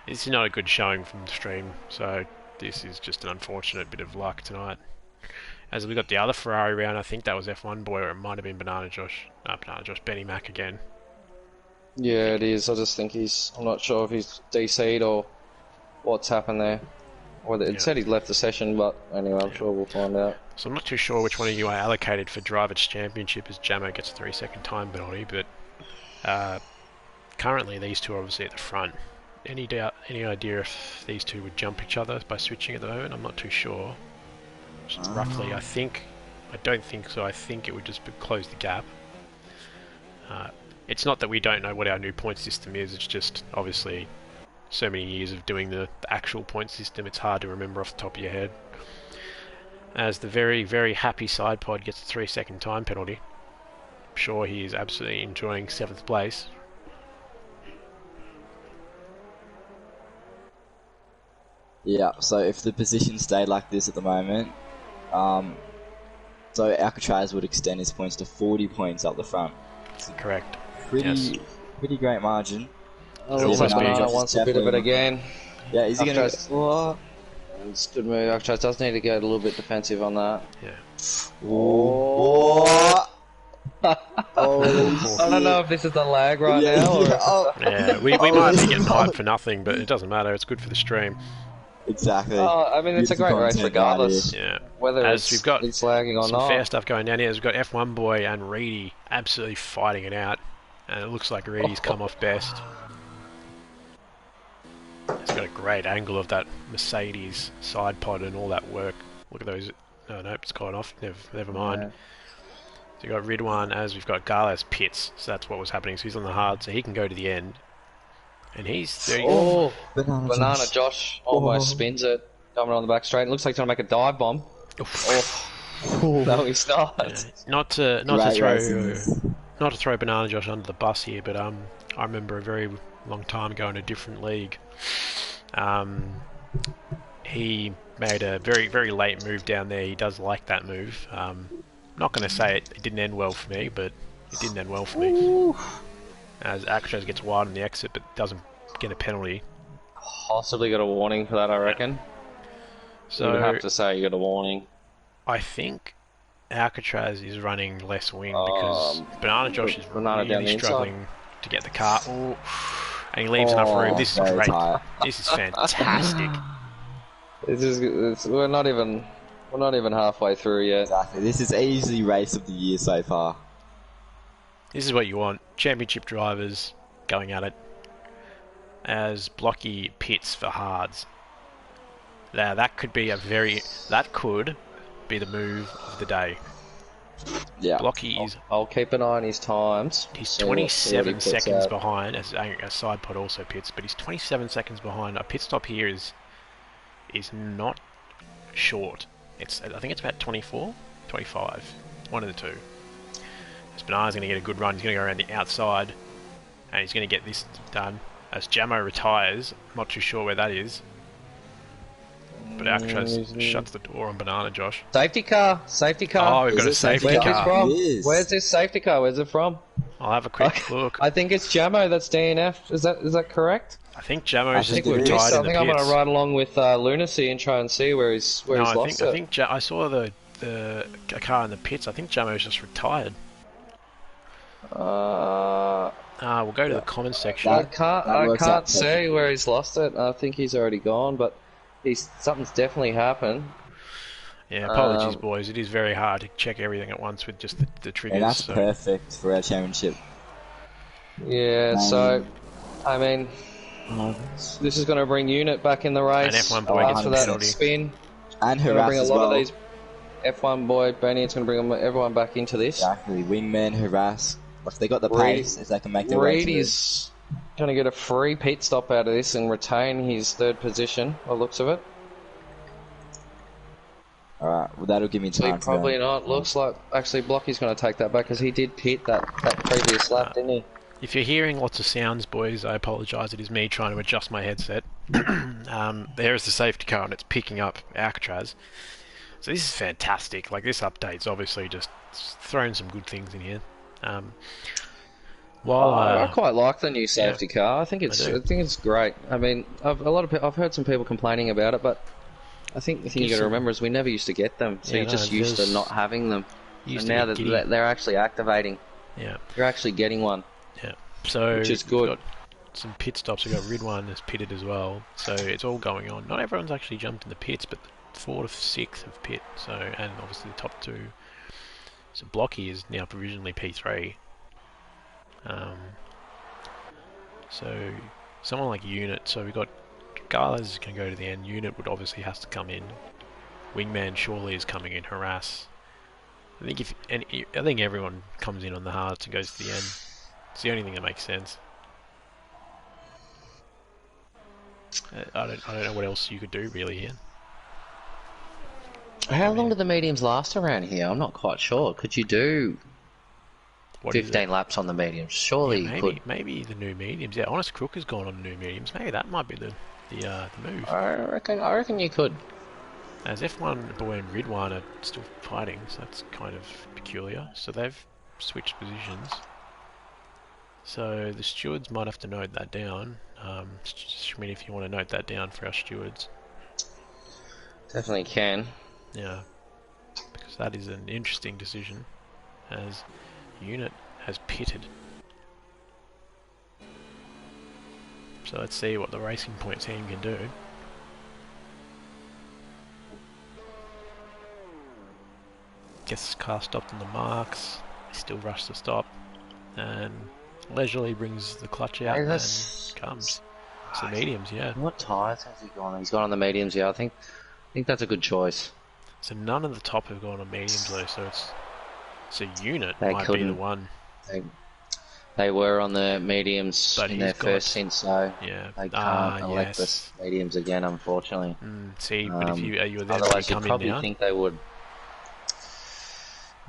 It's not a good showing from the stream, so this is just an unfortunate bit of luck tonight. As we got the other Ferrari round, I think that was F1 Boy, or it might have been Benny Mac again. Yeah, it is. I just think I'm not sure if he's DC'd or what's happened there. Whether it said he left the session, but anyway, I'm sure we'll find out. So I'm not too sure which one of you are allocated for Drivers' Championship, as Jamo gets a 3-second time penalty, but currently these two are obviously at the front. Any idea if these two would jump each other by switching at the moment? I'm not too sure. Just roughly, I don't think so. I think it would just close the gap. It's not that we don't know what our new point system is, it's just obviously so many years of doing the actual point system, it's hard to remember off the top of your head. As the very, very happy side pod gets a 3-second time penalty. I'm sure he is absolutely enjoying 7th place. Yeah, so if the position stayed like this at the moment, so Alcatraz would extend his points to 40 points up the front. Correct. Pretty great margin. Banana wants a bit of it again. Yeah, is he going to... It's a good move. Alcatraz does need to go a little bit defensive on that. Yeah. Oh. I don't know if this is the lag right now. Or... Yeah, we might be getting piped for nothing, but it doesn't matter. It's good for the stream. Exactly. I mean, it's a great race regardless. Yeah. Whether we've got it's lagging or some not. fair stuff going down here. We've got F1 Boy and Reedy absolutely fighting it out. And it looks like Reedy's come off best. It's got a great angle of that Mercedes side pod and all that work. Look at those. Oh, nope, it's gone off. Never mind. Yeah. So we've got Ridwan as we've got Garlas pits. So that's what was happening. So he's on the hard, so he can go to the end. And he's there. Banana Josh almost spins it. Coming on the back straight. It looks like he's going to make a dive bomb. No, he's not. Yeah. Not to throw Banana Josh under the bus here, but I remember a very long time ago in a different league. He made a very, very late move down there. He does like that move. Not going to say it didn't end well for me, but it didn't end well for me. As Alcatraz gets wide on the exit, but doesn't get a penalty. Possibly got a warning for that, I reckon. So you'd have to say you got a warning. I think Alcatraz is running less wing because Banana Josh is really struggling to get the car. Oh, and he leaves enough room. This is great. This is fantastic. We're not even halfway through yet. Exactly. This is easily race of the year so far. This is what you want. Championship drivers going at it. As Blocky pits for hards. Now that could be that could be the move of the day. Yeah. Blocky is... I'll keep an eye on his times. He's 27 seconds behind, as a side pod also pits, but he's 27 seconds behind. A pit stop here is not short. I think it's about 24, 25. One of the two. Banana's going to get a good run. He's going to go around the outside, and he's going to get this done. As Jamo retires, I'm not too sure where that is. But Alcatraz shuts the door on Banana Josh. Safety car! Safety car! Oh, we've got a safety Where's car. this from? Where's this safety car? Where's it from? I'll have a quick look. I think it's Jamo that's DNF. Is that correct? I think Jamo's just retired in the pits. I think I'm going to ride along with Lunacy and try and see where he's lost it. I think I saw the car in the pits. I think Jamo's just retired. We'll go to the comments section. I can't see where he's lost it. I think he's already gone, but something's definitely happened. Yeah, apologies, boys. It is very hard to check everything at once with just the triggers. And that's perfect for our championship. Yeah, so, I mean, this is going to bring Unit back in the race. And F1 Boy gets after the that penalty. spin. And harass bring a as lot well. of these F1 Boy, Benny, it's going to bring everyone back into this. Exactly. Wingman, harass. If they got the pace, if they can make their way through. Reedy's going to get a free pit stop out of this and retain his third position, by the looks of it. Alright, well that'll give me time. Probably not. Looks like actually Blocky's going to take that back because he did pit that previous lap, didn't he? If you're hearing lots of sounds, boys, I apologise. It is me trying to adjust my headset. There is the safety car and it's picking up Alcatraz. So this is fantastic. Like, this update's obviously just thrown some good things in here. While I quite like the new safety car. I think do. it's great. I mean, I've heard some people complaining about it, but I think the thing you got to remember is we never used to get them, so Yeah, you're just used to not having them. used And to now get giddy. that they're actually activating, Yeah, you're actually getting one, yeah. So which is we've good. got some pit stops. We've got Ridwan that's pitted as well. So it's all going on. Not everyone's actually jumped in the pits, but the 4th to 6th have pit. So, and obviously the top 2. So Blocky is now provisionally P3. So someone like Unit. So we've got Gala's can go to the end. Unit would obviously has to come in. Wingman surely is coming in. Harass. I think everyone comes in on the hards and goes to the end. It's the only thing that makes sense. I don't know what else you could do really here. How long do the mediums last around here? I'm not quite sure. Could you do 15 laps on the mediums? Surely you could. Maybe the new mediums. Yeah, Honest Crook has gone on new mediums. Maybe that might be the move. I reckon you could. As F1 Boy and Ridwan are still fighting, so that's kind of peculiar. So they've switched positions. So the stewards might have to note that down. Schmidt, if you want to note that down for our stewards. Definitely can. Yeah, because that is an interesting decision, as Unit has pitted. So let's see what the Racing Point team can do. Gets the car stopped on the marks, still rush to stop, and leisurely brings the clutch out and comes. So mediums, yeah. What tyres has he gone on? He's gone on the mediums, yeah. I think that's a good choice. So none of the top have gone on mediums though, so Unit might be the one. They were on the mediums in their first stint, so yeah. they can't elect the mediums again, unfortunately. See, but if you were there, otherwise you you'd probably think they would.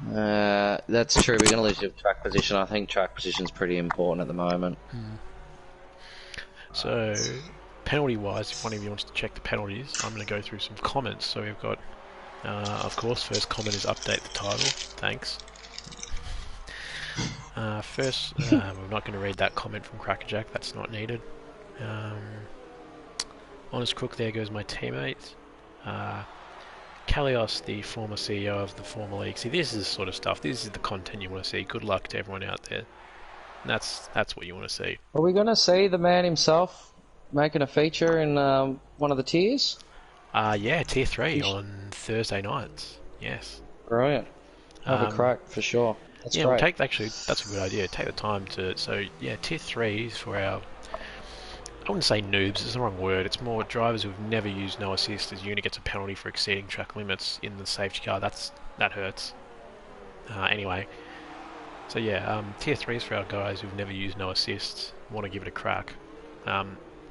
That's true. We're going to lose your track position. I think track position's pretty important at the moment. So, penalty-wise, if one of you wants to check the penalties, I'm going to go through some comments. So we've got, of course, first comment is update the title. Thanks. First, we're not going to read that comment from Crackerjack. That's not needed. Honest Crook, there goes my teammate. Kalios, the former CEO of the former league. See, this is the sort of stuff. This is the content you want to see. Good luck to everyone out there. And that's what you want to see. Are we going to see the man himself making a feature in one of the tiers? Yeah, tier 3 on Thursday nights. Yes. Brilliant. Have a crack for sure. That's yeah, great. We'll that's a good idea. Take the time to. So yeah, tier 3 is for our. I wouldn't say noobs, it's the wrong word. It's more drivers who've never used no assist. As Unit gets a penalty for exceeding track limits in the safety car. That hurts. Anyway, so yeah, tier 3 is for our guys who've never used no assist. Want to give it a crack.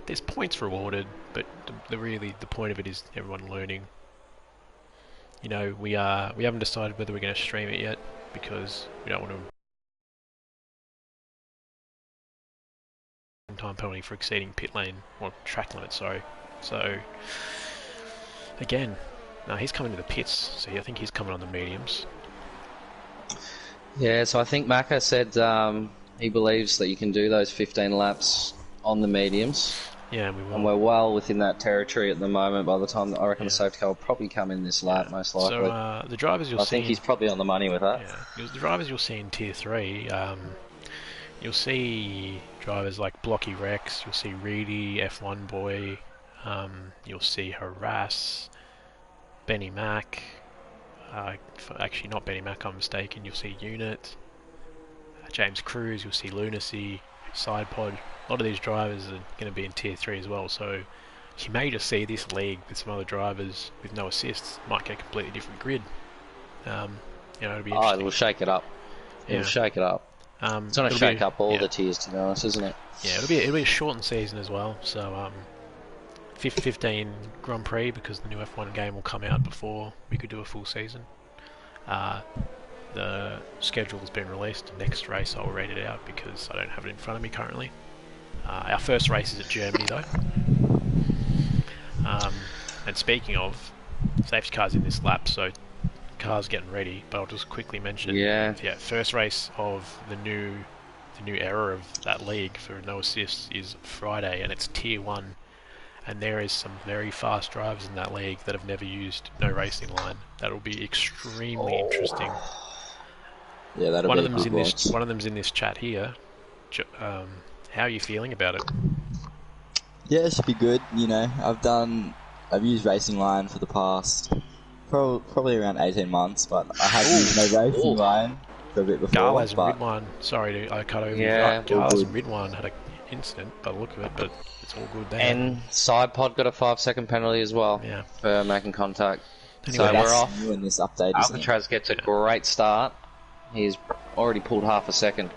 There's points rewarded, but the point of it is everyone learning. You know, we haven't decided whether we're going to stream it yet because we don't want to. Time penalty for exceeding pit lane or track limit, sorry. So again, no, he's coming to the pits, so I think he's coming on the mediums. Yeah, so I think Macca said he believes that you can do those 15 laps on the mediums. Yeah, we will. And we're well within that territory at the moment. By the time I reckon the safety car will probably come in this lap, most likely. So the drivers you'll see. I think he's probably on the money with that. Yeah, the drivers you'll see in tier 3. You'll see drivers like Blocky Rex, you'll see Reedy, F1 Boy, you'll see Harass, Benny Mac, actually not Benny Mac, I'm mistaken, you'll see Unit, James Cruz, you'll see Lunacy, Sidepod. A lot of these drivers are going to be in tier 3 as well, so you may just see this league with some other drivers with no assists. Might get a completely different grid. You know, it'll be interesting. It will shake it up. It'll shake it up. It's going to shake up all the tiers, to be honest, isn't it? Yeah, it'll be a shortened season as well. So 15 Grand Prix, because the new F1 game will come out before we could do a full season. The schedule has been released. Next race I'll read it out because I don't have it in front of me currently. Our first race is at Germany though. And speaking of, safety cars in this lap, so cars getting ready, but I'll just quickly mention. Yeah. First race of the new the new era of that league for no assists is Friday, and it's Tier 1. And there is some very fast drivers in that league that have never used no racing line. That'll be extremely interesting. Yeah, that'll One be of a them's good in this. watch. One of them's in this chat here. How are you feeling about it? Yeah, it should be good. You know, I've used Racing Line for the past probably around 18 months, but I have used no Racing Line for a bit before. Garlas and but Ridwan. Sorry, I cut over Yeah, you. all Garlas good. and Ridwan had an incident by the look of it, but it's all good there. And side pod got a 5-second penalty as well Yeah. for making contact. Anyway, So that's we're off. new in this update, isn't it? Alcatraz gets a great start. He's already pulled half a second.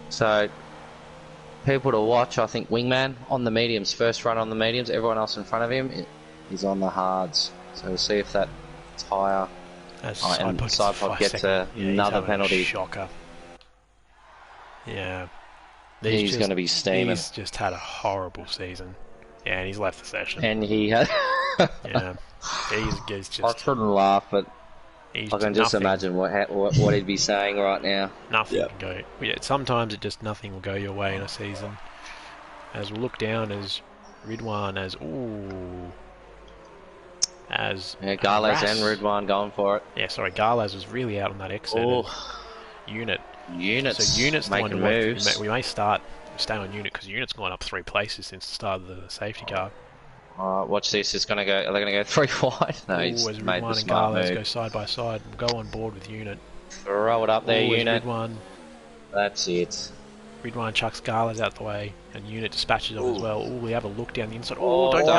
So, people to watch, I think Wingman on the mediums, first run on the mediums, everyone else in front of him is on the hards. So we'll see if that tyre As and Sidepod gets another penalty. Shocker. Yeah. He's going to be steaming. He's just had a horrible season. Yeah, and he's left the session. And he has... Yeah. He's I just... couldn't laugh, but He's I can just nothing. imagine what he'd be saying right now. Nothing Yep. can go... Yeah, sometimes nothing will go your way in a season. As we look down as Ridwan as... Ooh... As... Yeah, Garles Ras- and Ridwan going for it. Yeah, sorry, Garlas was really out on that exit. Oh, Unit. units So Unit's the one making to watch. moves. We may stay on Unit because Unit's gone up 3 places since the start of the safety car. Watch this. It's gonna go. Are they gonna go 3 wide? No, he's Ooh, as made the Ridwan and smart Garlas move. go side by side. We'll go on board with Unit. Throw it up there, Ooh, as unit. Ridwan That's it. chucks Garlas out the way, and Unit dispatches them as well. Ooh, we have a look down the inside. Oh, Oh, don't don't.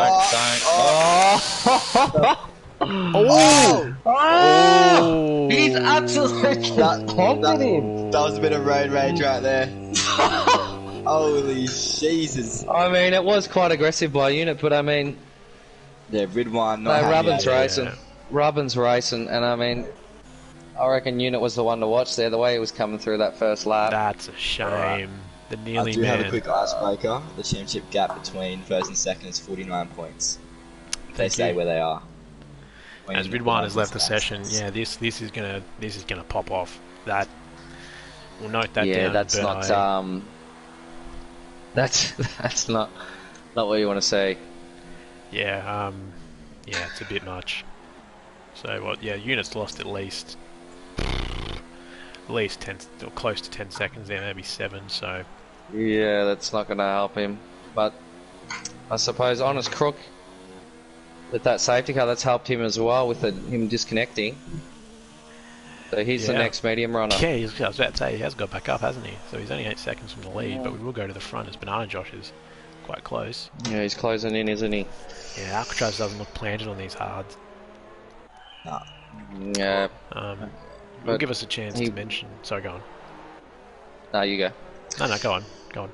Oh! He's absolutely pumping him. That was a bit of road rage right there. Holy Jesus. I mean, it was quite aggressive by unit, but I mean, Yeah, Ridwan no, not happy Rubbin's out there. racing. Rubbin's racing, and I mean, I reckon unit was the one to watch there. The way he was coming through that first lap. That's a shame. The I nearly do man. have a quick icebreaker. The championship gap between first and second is 49 points. They Thank stay you. where they are. As Ridwan has left the session, yeah, this is gonna pop off. That we'll note that Yeah, down. that's but not. That's not what you want to say. yeah, it's a bit much. So what? Yeah, Unit's lost at least 10 or close to 10 seconds there, maybe 7. So Yeah, that's not going to help him. But I suppose Honest Crook, with that safety car, that's helped him as well with him disconnecting. So he's the Yeah. next medium runner. yeah, I was about to say he has got back up, hasn't he? So he's only 8 seconds from the lead, but we will go to the front as Banana Josh is quite close. Yeah, he's closing in, isn't he? Yeah, Alcatraz doesn't look planted on these hards. Nah. Yeah. Will But give us a chance he- to mention. Sorry, go on. No, you go. No, go on. Go on.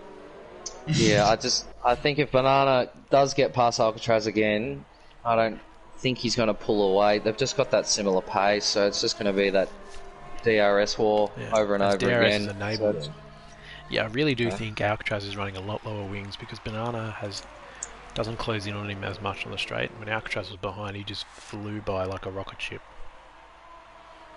Yeah, I think if Banana does get past Alcatraz again, I don't think he's going to pull away. They've just got that similar pace, so it's just going to be that DRS war Yeah, over and as over DRS again. is So enabled. it's- Yeah, I really do think Alcatraz is running a lot lower wings because Banana doesn't close in on him as much on the straight. When Alcatraz was behind, he just flew by like a rocket ship.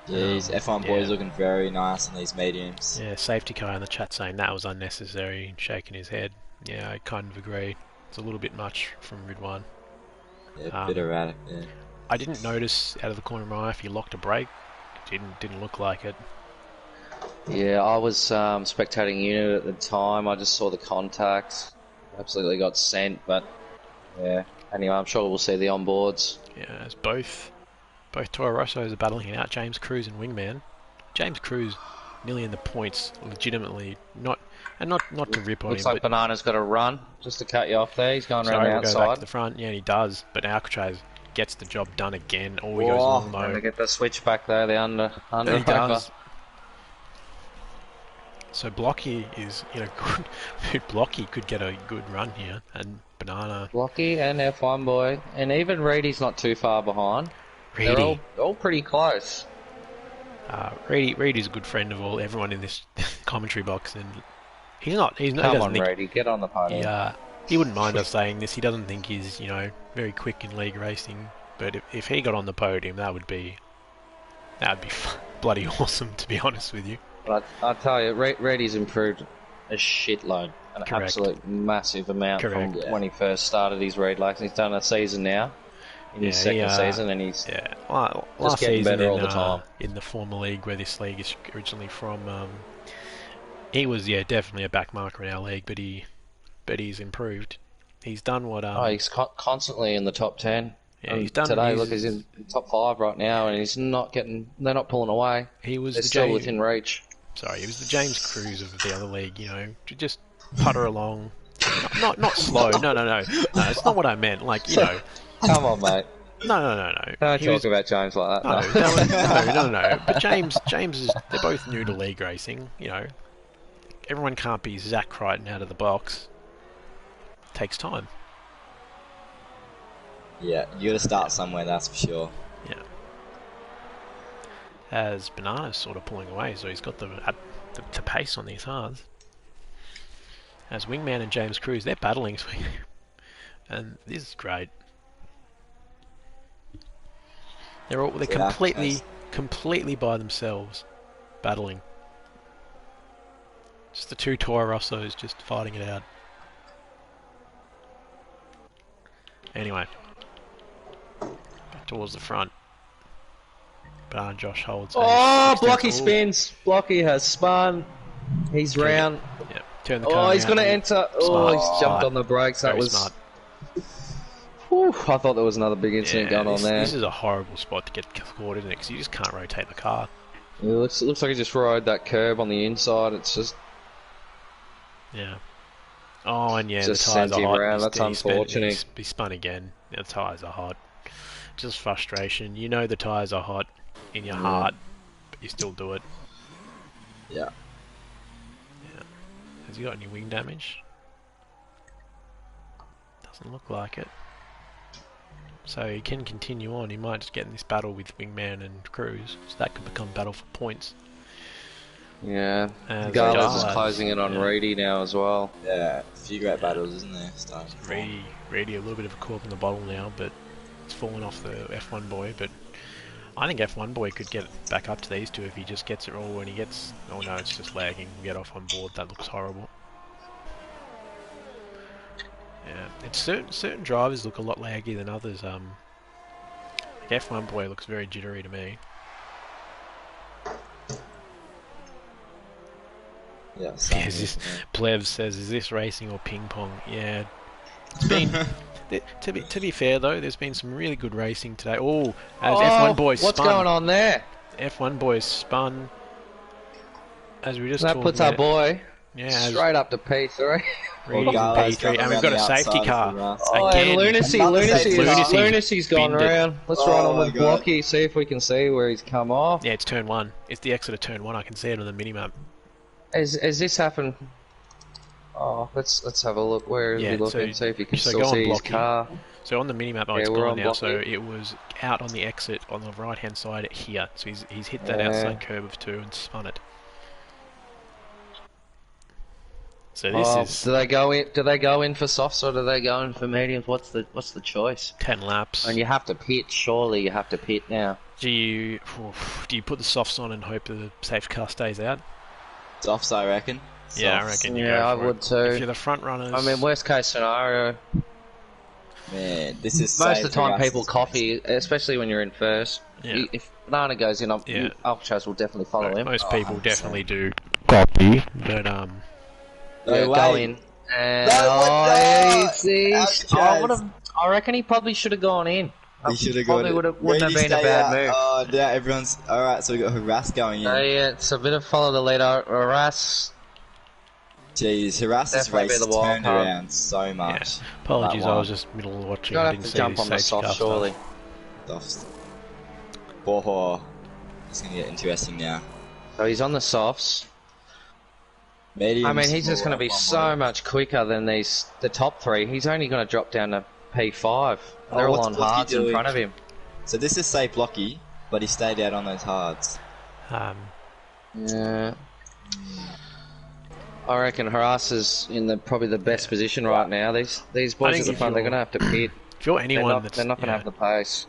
Jeez, F1 boys yeah. looking very nice on these mediums. Yeah, safety car in the chat saying that was unnecessary, shaking his head. Yeah, I kind of agree. It's a little bit much from Ridwan. Yeah, a bit erratic there. I didn't notice out of the corner of my eye if he locked a brake. Didn't look like it. Yeah, I was spectating unit at the time. I just saw the contact. Absolutely got sent, but yeah. Anyway, I'm sure we'll see the onboards. Yeah, as both Toro Rossos are battling it out. James Cruz and Wingman. James Cruz nearly in the points, legitimately not to rip on Looks him. like but Banana's got a run. Just to cut you off there, he's going sorry, around the we'll go back to outside. the front. Yeah, he does. But Alcatraz gets the job done again. Oh, he goes Whoa. long And low. they get the switch back there, the under He over. does. So Blocky is in a good. Blocky could get a good run here, and Banana. Blocky and F1 boy, and even Reedy's not too far behind. They're Reedy. all pretty close. Reedy's a good friend of everyone in this commentary box, and he Come doesn't on, think Reedy, get on the podium. he wouldn't mind us saying this. He doesn't think he's very quick in league racing, but if he got on the podium, that would be bloody awesome, to be honest with you. But I tell you, Reddy's improved a shitload, an Correct. absolute massive amount from Correct. when he first started his read. Like he's done a season now, in his second season, and he's last getting season better all the time. in the former league where this league is originally from. He was definitely a back marker in our league, but he's improved. He's done what he's constantly in the top 10. Yeah, he's done today. Look, he's in top 5 right now, and he's not getting. They're not pulling away. They're still within reach. Sorry, he was the James Cruz of the other league. You know, to just putter along, not slow. No. It's not what I meant. Like Come on, mate. No. Don't talk about James like that. No. But James is. They're both new to league racing. You know, everyone can't be Zach Crichton out of the box. It takes time. Yeah, you got to start somewhere, that's for sure. Yeah. As Banana's sort of pulling away, so he's got the pace on these hards. As Wingman and James Cruz, they're battling, and this is great. They're completely by themselves, battling. Just the two Toro Rossos just fighting it out. Anyway. Towards the front. But Josh holds. Blocky spins. Blocky has spun. He's round. Yeah. Turn the car. He's going to enter. He's jumped on the brakes. That was smart. Whew, I thought there was another big incident going on there. This is a horrible spot to get caught, isn't it? Because you just can't rotate the car. It looks like he just rode that curb on the inside. It's just. Yeah. Oh, and just the tyres are hot. Around. That's unfortunate. He spun again. The tyres are hot. Just frustration. You know the tyres are hot in your heart, but you still do it. Yeah. Has he got any wing damage? Doesn't look like it. So he can continue on. He might just get in this battle with Wingman and Cruz. So that could become battle for points. Yeah. Garlas is closing in on Reedy now as well. Yeah, a few great battles, isn't there? Reedy a little bit of a cork in the bottle now, but it's fallen off the F1 boy. But I think F1 boy could get back up to these two if he just gets it all when he gets... Oh no, it's just lagging. Get off on board. That looks horrible. Yeah, it's certain drivers look a lot laggy than others. F1 boy looks very jittery to me. Yeah, Plev says, "Is this racing or ping pong?" Yeah, it's been. To be fair though, there's been some really good racing today. F1 boys spun. What's going on there? F1 boys spun. As we just that puts our boy straight up to P3. P3, and we've got a safety car. Again. And Lunacy's gone around. Let's run on with Blocky, see if we can see where he's come off. Yeah, it's turn 1. It's the exit of turn 1. I can see it on the minimap. Has this happened? Oh, let's have a look. Where is he looking? See if you can still see his car. So on the minimap, it's gone now. So it was out on the exit on the right hand side here. So he's hit that outside curb of 2 and spun it. So this is. Do they go in for softs or do they go in for mediums? What's the choice? 10 laps. And you have to pit. Surely you have to pit now. Do you put the softs on and hope the safety car stays out? Softs, I reckon. Yeah, I reckon. I would too. If you're the front runners. I mean, worst case scenario. Man, this is most of the time people copy, especially when you're in first. Yeah. If Banana goes in, Alcatraz will definitely follow him. Most people definitely do copy, but go in. I reckon he probably should have gone in. He should have gone in. Wouldn't have been a bad move. Oh, yeah, everyone's alright. So we got Harass going in. Yeah, it's a bit of follow the leader. Harass. Jeez, Harass's race turned around so much. Yeah. Apologies, I was just middle of watching. I didn't see jump on the soft, surely. Boho. It's going to get interesting now. So he's on the softs. Mediums, I mean, he's just going to be so much quicker than the top 3. He's only going to drop down to P5. They're all on hards in front of him. So this is safe Blocky, but he stayed out on those hards. Yeah. I reckon Harass is in probably the best position right now. These boys at the front, they're going to have to pit. If you're anyone, they're not going to have the pace.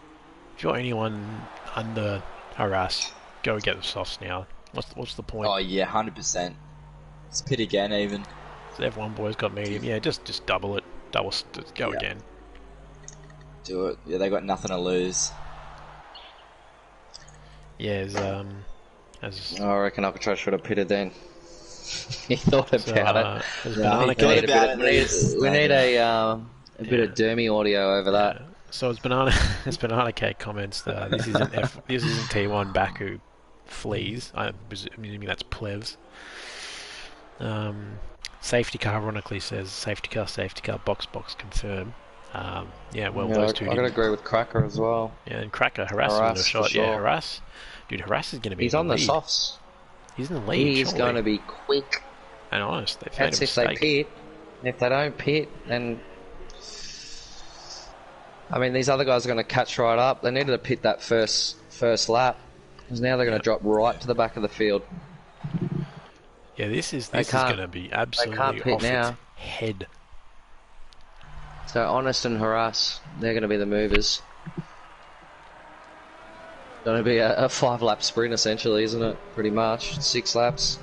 If you're anyone under Harass, go get the softs now. What's the point? Oh yeah, 100%. It's pit again even. So F1 boys got medium. Yeah, just double it. Just go Yeah. again. Do it. Yeah, they got nothing to lose. Yeah, as I reckon Alcatraz should have pitted then. He thought about it. as Yeah, Banana he Cake. thought about it. We need a bit of Dermy audio over that. So as Banana as Banana Cake comments, this isn't T1 Baku fleas. I'm assuming that's plevs. Safety car ironically says safety car, box confirm. Yeah, well, those two. I gotta agree with Cracker as well. Yeah, and Cracker harassing with a shot. Sure. Yeah, harass. Dude, harass is going to be. He's in on the lead. softs. He's in the lead. He's going to be quick. And honest, they've That's made a if they mistake. pit. If they don't pit, then I mean these other guys are going to catch right up. They needed to pit that first lap because now they're going to drop right to the back of the field. Yeah, this is going to be absolutely pit off now. its head. So Honest and Harass, they're going to be the movers. Going to be a 5-lap sprint essentially, isn't it? Pretty much 6 laps.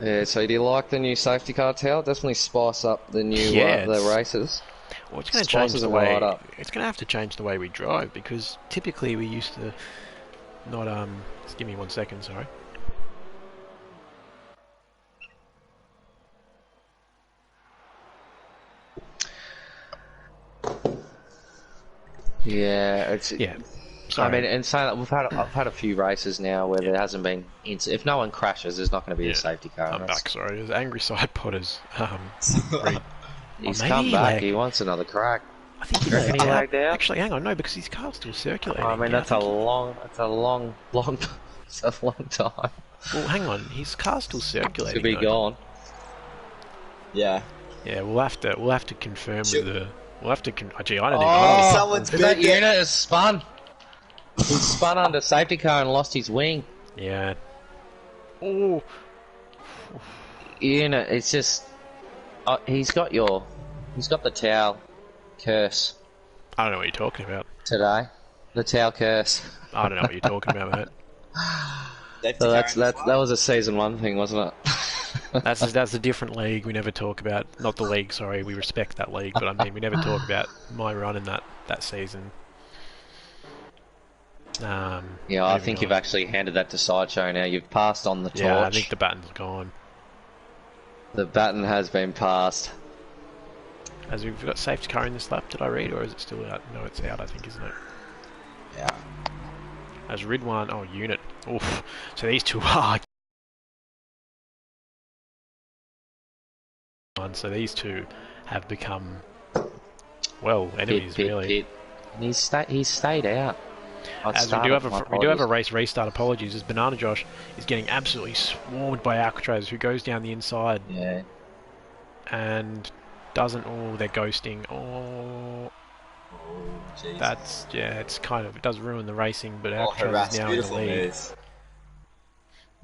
Yeah, so do you like the new safety car towel? Definitely spice up the new the races. Well, it's going to Spices change the them way. right up. It's going to have to change the way we drive because typically we used to not. Just give me 1 second, sorry. Yeah, it's Yeah. I Sorry. mean, and saying that I've had a few races now where there hasn't been. If no one crashes, there's not going to be a safety car. I'm back. Sorry, there's angry side potters. He's maybe come he back. lagged. He wants another crack. I think he Reckon he lagged out? Actually, hang on, no, because his car's still circulating. I mean, Yeah, that's a long, it's a long time Well, hang on, his car's still circulating. to be though. gone. Yeah. Yeah, we'll have to confirm Sure. with the. We'll have to. Gee, I don't Oh, even know. someone's that been there. unit is spun. He spun under safety car and lost his wing. Yeah. Oh. Unit, it's just. He's got the towel curse I don't know what you're talking about. today. The towel curse. I don't know what you're talking about, mate. Safety So car that's in as that well. was a season 1 thing, wasn't it? That's a different league. We never talk about. Not the league. Sorry, we respect that league, but I mean, we never talk about my run in that season. Yeah, I moving think on. you've actually handed that to Sideshow now. You've passed on the torch. Yeah, I think the baton's gone. The baton has been passed. As we've got safety car in this lap, did I read, or is it still out? No, it's out, I think, isn't it? Yeah. As Ridwan, unit. Oof. So these two are. So these two have become, well, enemies really. And he's stayed out. As we do have a race restart. Apologies, as Banana Josh is getting absolutely swarmed by Alcatraz, who goes down the inside Yeah. and doesn't. Oh, they're ghosting. Oh, Jeez. that's it does ruin the racing. But Oh, Alcatraz harass. is now in the Beautiful lead. move.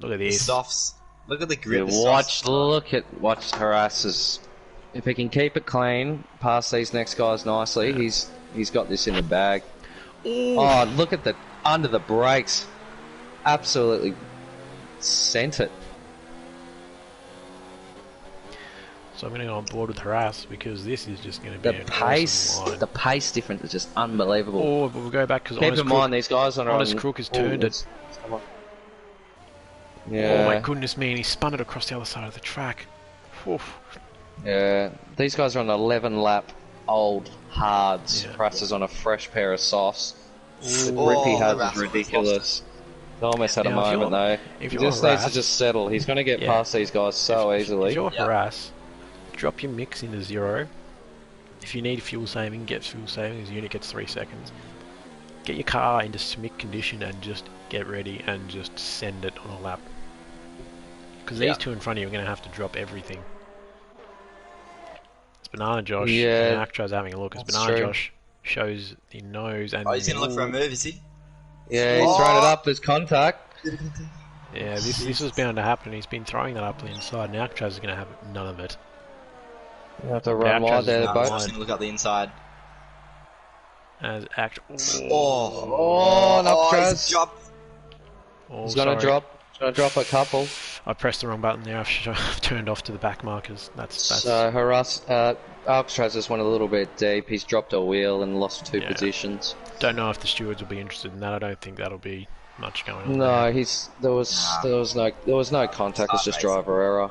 Look at The this. softs. Look at the grip. the watch softs. watch Harasses. If he can keep it clean, pass these next guys nicely, he's got this in the bag. Ooh. Oh, look at the under the brakes. Absolutely sent it. So I'm going to go on board with harass because this is just going to be The an pace, awesome line. the pace difference is just unbelievable. Oh, but we'll go back because Keep in mind these guys are Honest on. Crook has turned it. Yeah. Oh my goodness me, and he spun it across the other side of the track. Oof. Yeah, these guys are on 11 lap old hards. Yeah. Prices on a fresh pair of softs. The Oh, grip he has the is Russell ridiculous. He almost had a Now, if moment you're- though. if He you're just needs to harassed- just settle. He's going to get Yeah. past these guys so easily. If you're Yeah. harass, drop your mix into 0. If you need fuel saving, get fuel saving. His unit gets 3 seconds. Get your car into SMIC condition and just get ready and just send it on a lap. Because these Yeah. two in front of you are going to have to drop everything. It's Banana Josh. Yeah, And Alcatraz having a look. As that's Banana true. Josh shows the nose and. Oh, he's gonna look for a move, is he? Yeah, he's Oh. thrown it up. There's contact. Yeah, this was bound to happen. He's been throwing that up the inside, and Alcatraz is going to have none of it. You have to run Alcatraz wide is there, not both. I'm just gonna look up the inside. as act. Oh, an he's Alcatraz. dropped. Oh, He's gonna sorry. drop. He's gonna drop a couple. I pressed the wrong button there. I've turned off to the back markers. That's So Alcatraz just went a little bit deep. He's dropped a wheel and lost two Yeah. positions. Don't know if the stewards will be interested in that. I don't think that'll be much going on. No, there. there was no contact. It's just driver error.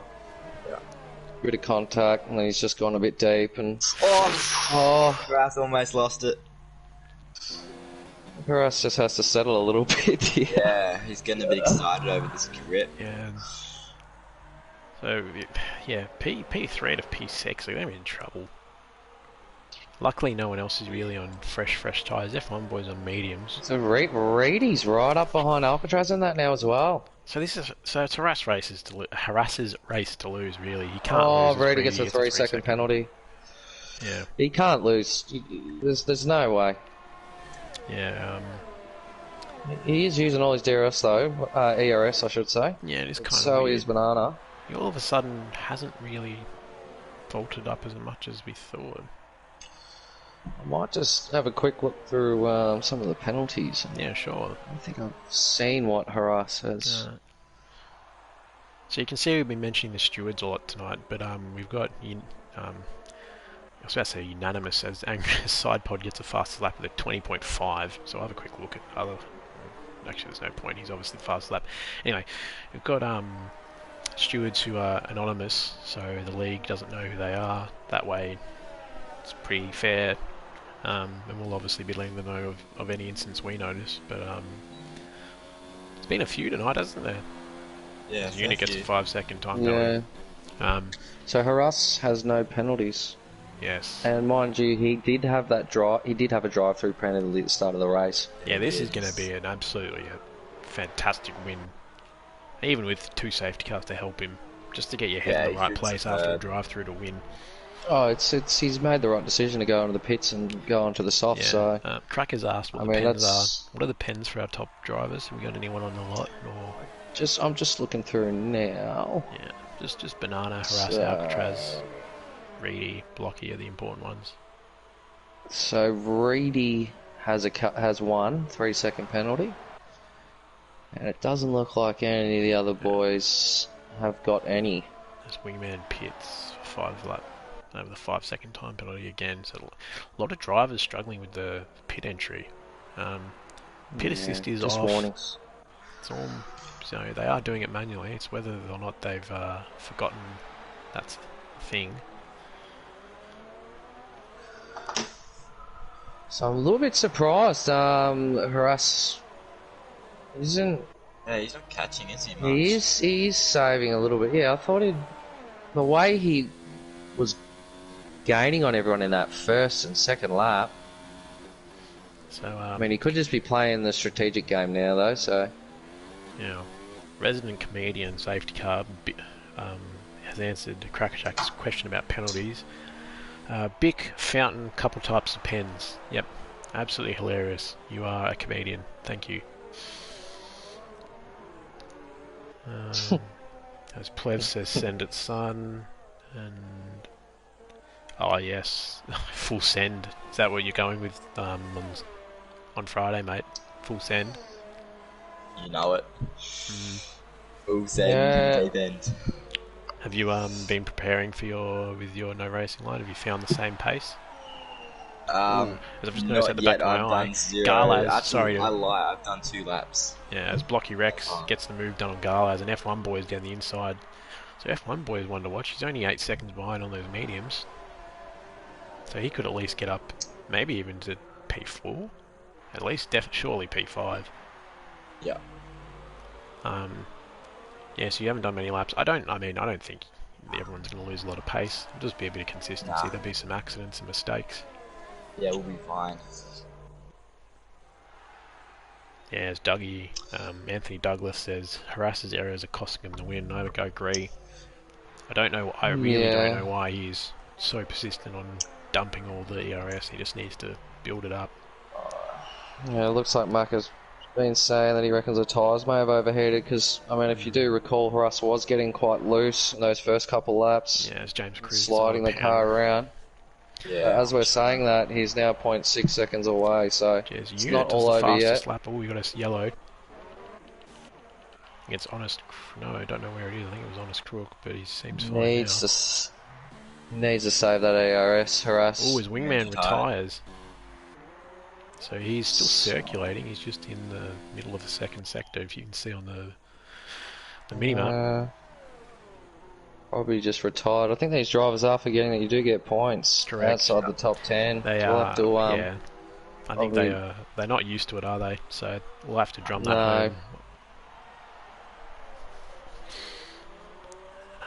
Yeah. Bit of contact, and then he's just gone a bit deep. And Oh, Grass almost lost it. Perez just has to settle a little bit here. Yeah, he's getting a bit excited over this grip. Yeah. So yeah, P3 to P6, they're gonna be in trouble. Luckily, no one else is really on fresh tyres. F1 boys on mediums. So Reedy's right up behind Alcatraz in that now as well. So it's a harass race to lose. Really, he can't Oh, lose. Reedy gets a 3-second penalty. Yeah. He can't lose. There's no way. Yeah. He is using all his DRS though, ERS I should say. Yeah, it is kind of. So weird. is Banana. He all of a sudden hasn't really vaulted up as much as we thought. I might just have a quick look through some of the penalties. Yeah, sure. I don't think I've seen what Harass has. So you can see we've been mentioning the stewards a lot tonight, but we've got I was about to say unanimous as Side Pod gets a fastest lap at 20.5. So I'll have a quick look at other. Actually, there's no point. He's obviously the fastest lap. Anyway, we've got stewards who are anonymous, so the league doesn't know who they are. That way, it's pretty fair. And we'll obviously be letting them know of any instance we notice. But it's been a few tonight, hasn't there? Yeah, Unit gets a 5-second time Yeah. penalty. So Harass has no penalties. Yes. And mind you, he did have that drive. He did have a drive-through penalty at the start of the race. Yeah, this is going to be an absolutely fantastic win. Even with 2 safety cars to help him, just to get your head in the right place after a drive-through to win. Oh, he's made the right decision to go into the pits and go onto the soft. Yeah. So Cracker's asked what the pens are. What are the pens for our top drivers? Have we got anyone on the lot? Or I'm just looking through now. yeah, just Banana, Harass, Alcatraz, Reedy, Blocky are the important ones. So Reedy has one 3-second penalty, and it doesn't look like any of the other boys have got any. There's Wingman Pitts, 5 lap over the 5-second time penalty again. So a lot of drivers struggling with the pit entry. Pit assist is just off. Warnings. It's all, so they are doing it manually. It's whether or not they've forgotten that's a thing. So I'm a little bit surprised. Harass isn't. Yeah, he's not catching, is he? Much? He is saving a little bit. Yeah, I thought the way he was gaining on everyone in that first and second lap. So I mean, he could just be playing the strategic game now, though. So yeah, resident comedian safety car has answered Crackerjack's question about penalties. Bic, fountain, couple types of pens. Yep, absolutely hilarious. You are a comedian. Thank you. As Plev says, send it, son. And oh yes, full send. Is that what you're going with on Friday, mate? Full send. You know it. Full send, deep end. Have you been preparing for your no racing line? Have you found the same pace? As I've just noticed at the back of my eye, Garlaz, actually, I lie. I've done 2 laps. Yeah, as Blocky Rex gets the move done on Garlaz, and F1 boys down the inside. So F1 boy is one to watch. He's only 8 seconds behind on those mediums, so he could at least get up, maybe even to P4, at least surely P5. Yeah. Yeah, so you haven't done many laps. I don't think everyone's going to lose a lot of pace. It'll just be a bit of consistency. Nah. There'll be some accidents and mistakes. Yeah, we'll be fine. Yeah, as Dougie, Anthony Douglas says, Harass's errors are costing him the win. I agree. I really don't know why he's so persistent on dumping all the ERS. He just needs to build it up. yeah, it looks like Mark has been saying that he reckons the tyres may have overheated because, I mean, if you do recall, Harass was getting quite loose in those first couple laps. Yeah, as James Cruz sliding the car around. Yeah. As we're saying that, he's now 0.6 seconds away, so Jeez, it's Unit not does all the over fastest yet. lap. Oh, we got us yellowed. It's honest. No, I don't know where it is. I think it was honest crook, but he seems fine now. Needs to save that ARS harass. Oh, his wingman retired. retires. So he's still circulating. He's just in the middle of the second sector, if you can see on the minimap. Probably just retired. I think these drivers are forgetting that you do get points Correct. outside the top 10. They So we'll are. have to, Yeah. I think probably- they're not used to it, are they? So we'll have to drum that No.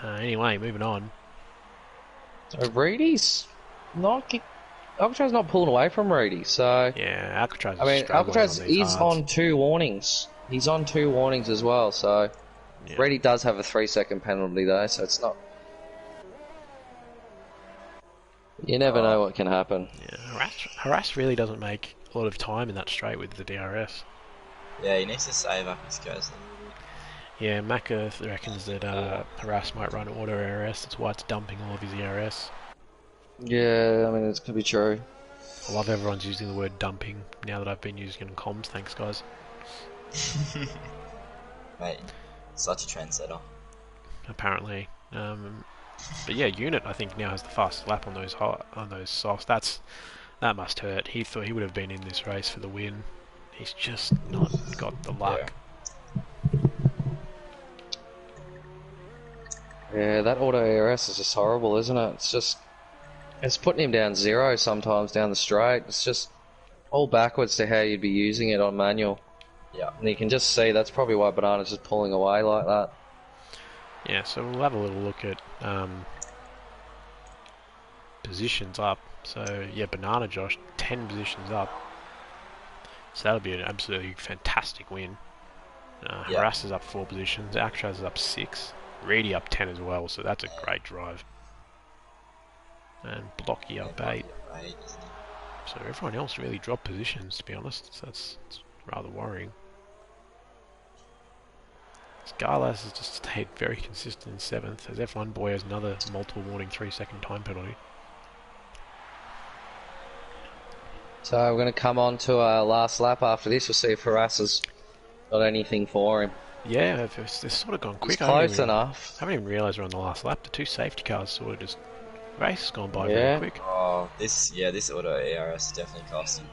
home. Anyway, moving on. So Reedy's Alcatraz not pulling away from Reedy, so Yeah, Alcatraz. I mean Alcatraz on these is hards. on 2 warnings. He's on 2 warnings as well, so Yeah. Reedy does have a 3-second penalty though, so it's not. You never know what can happen. Yeah, Harass really doesn't make a lot of time in that straight with the DRS. Yeah, he needs to save up his goes. Yeah, Macca reckons that Harass might run auto ARS. That's why it's dumping all of his ERS. Yeah, I mean it could be true. I love everyone's using the word dumping now that I've been using it in comms. Thanks, guys. Mate, such a trendsetter. Apparently, but yeah, Unit I think now has the fastest lap on those softs. That must hurt. He thought he would have been in this race for the win. He's just not got the luck. Yeah, that auto ARS is just horrible, isn't it? It's putting him down 0 sometimes down the straight. It's just all backwards to how you'd be using it on manual. Yeah. And you can just see that's probably why Banana's just pulling away like that. Yeah, so we'll have a little look at positions up. So yeah, Banana Josh 10 positions up. So that'll be an absolutely fantastic win. Harass is up 4 positions. Alcatraz is up 6. Reedy up 10 as well. So that's a great drive. And Blocky up 8. So everyone else really dropped positions, to be honest. So it's rather worrying. Scarlas has just stayed very consistent in 7th, as F1 Boy has another multiple warning 3-second time penalty. So we're going to come on to our last lap after this. We'll see if Harass has got anything for him. Yeah, it's sort of gone quick. He's close enough. I haven't even realised we're on the last lap. The 2 safety cars sort of just... race has gone by Yeah. very quick. Oh, this auto ARS is definitely costing.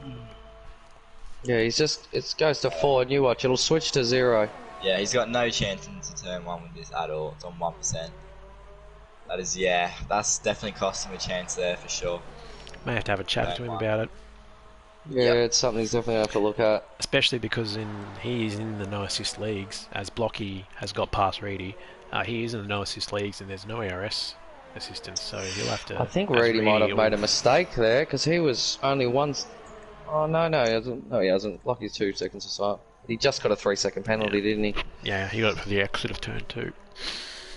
Yeah, it goes to 4 and you watch, it'll switch to 0. Yeah, he's got no chance into turn 1 with this at all. It's on 1%. That is, yeah, that's definitely costing him a chance there for sure. May have to have a chat to him about it. Yeah, it's something he's definitely have to look at. Especially because he's in the no assist leagues, as Blocky has got past Reedy. He is in the no assist leagues and there's no ARS assistance, so he'll have to... I think Reedy might have made a mistake there, because he was only once... Oh, no, he hasn't. No, he hasn't. Blocky's 2 seconds aside. He just got a 3-second penalty, didn't he? Yeah, he got it for the exit of turn 2.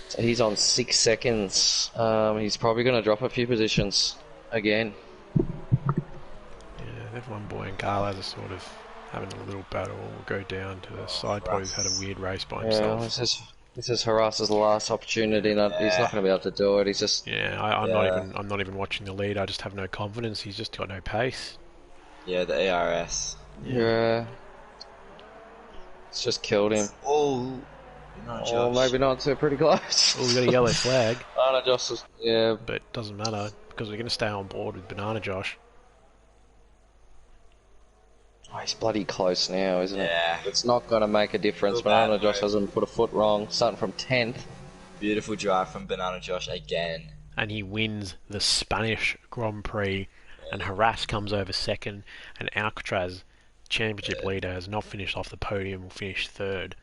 So he's on 6 seconds. He's probably going to drop a few positions again. Yeah, F1 Boy and Garlaz are sort of having a little battle. We'll go down to the side boy who's had a weird race by himself. This is Harass's last opportunity. He's not going to be able to do it. He's just... Yeah, I'm not even watching the lead. I just have no confidence. He's just got no pace. Yeah, the ARS. Yeah. It's just killed him. Oh, Oh, maybe not. So pretty close. Oh, we got a yellow flag. Banana Josh was... Yeah. But it doesn't matter because we're going to stay on board with Banana Josh. Oh, he's bloody close now, isn't it? Yeah. It's not going to make a difference. Feel bad Banana Josh for him. hasn't put a foot wrong. Starting from 10th. Beautiful drive from Banana Josh again. And he wins the Spanish Grand Prix. And Harass comes over 2nd. And Alcatraz, championship leader, has not finished off the podium, will finish 3rd.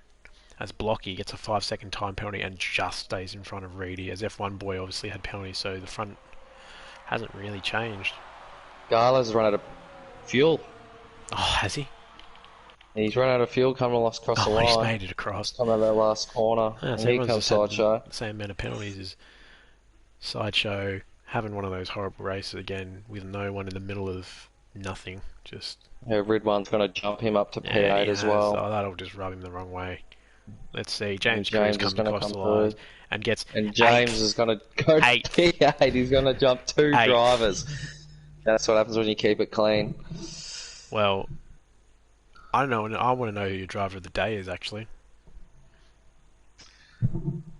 As Blocky gets a 5-second time penalty and just stays in front of Reedy. As F1 Boy obviously had penalties, so the front hasn't really changed. Gala's run out of fuel. Oh, has he? He's run out of fuel coming across the line. He's made it across. Come out of that last corner. Yeah, And so here everyone's comes just had Sideshow. the same amount of penalties as Sideshow, having one of those horrible races again with no one in the middle of nothing. Just Yeah, Ridwan's going to jump him up to P8 yeah, he as has. well. Oh, that'll just rub him the wrong way. Let's see. James James Cruz is comes gonna across come the line through. and gets And James is going to go to Eighth. P8. He's going to jump 2 Eighth. drivers. That's what happens when you keep it clean. Well, I don't know. I want to know who your driver of the day is actually.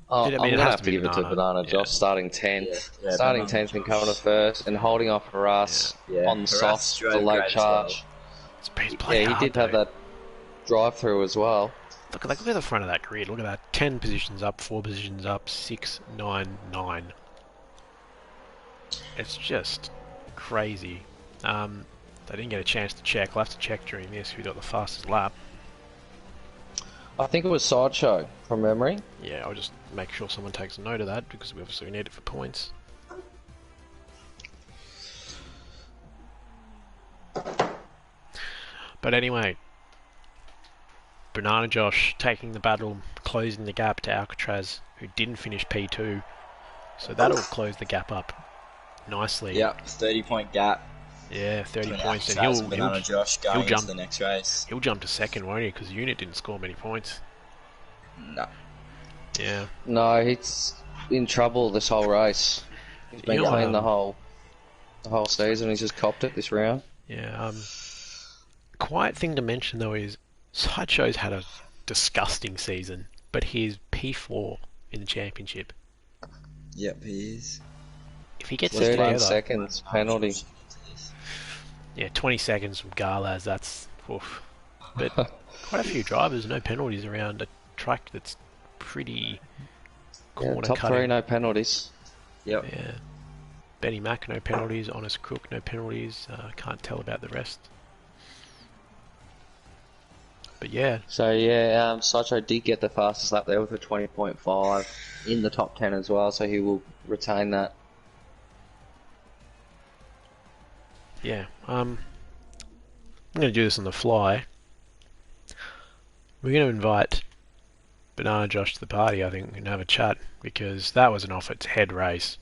Oh, I mean, I'm it gonna has have to to be give it to Banana. Banana Yeah. Josh, starting 10th. Yeah, Starting Banana 10th and Josh. coming to first, and holding off Haras Yeah. on the Haras soft, drove the late great as well. charge. He's playing Yeah, he hard did have though. that drive through as well. Look at the front of that grid. Look at that. 10 positions up, 4 positions up, 6, 9, 9. It's just crazy. They didn't get a chance to check. I'll have to check during this who got the fastest lap. I think it was Sideshow from memory. Yeah, I'll just make sure someone takes a note of that because we obviously need it for points. But anyway, Banana Josh taking the battle, closing the gap to Alcatraz, who didn't finish P2. So that'll close the gap up nicely. Yep, 30-point gap. Yeah, 30 between points, and Alcatraz and Banana Josh going jump- into the next race. he'll jump to second, won't he? Because the unit didn't score many points. No. Yeah. No, he's in trouble this whole race. He's been He'll, clean the whole season. He's just copped it this round. Yeah. Quiet thing to mention though is Sideshow's had a disgusting season, but he's P4 in the championship. Yep, he is. If he gets this 13 together, seconds penalty. yeah, 20 seconds from Garlaz, that's oof. But quite a few drivers, no penalties around a track that's pretty Yeah, corner top cutting. 3, no penalties. Yep. Yeah. Benny Mack, no penalties. Honest Crook, no penalties. Can't tell about the rest. But yeah, So yeah, Sideshow did get the fastest lap there with a 20.5 in the top 10 as well, so he will retain that. yeah. I'm going to do this on the fly. We're going to invite Banana Josh to the party, I think, and have a chat, because that was an off-its-head race.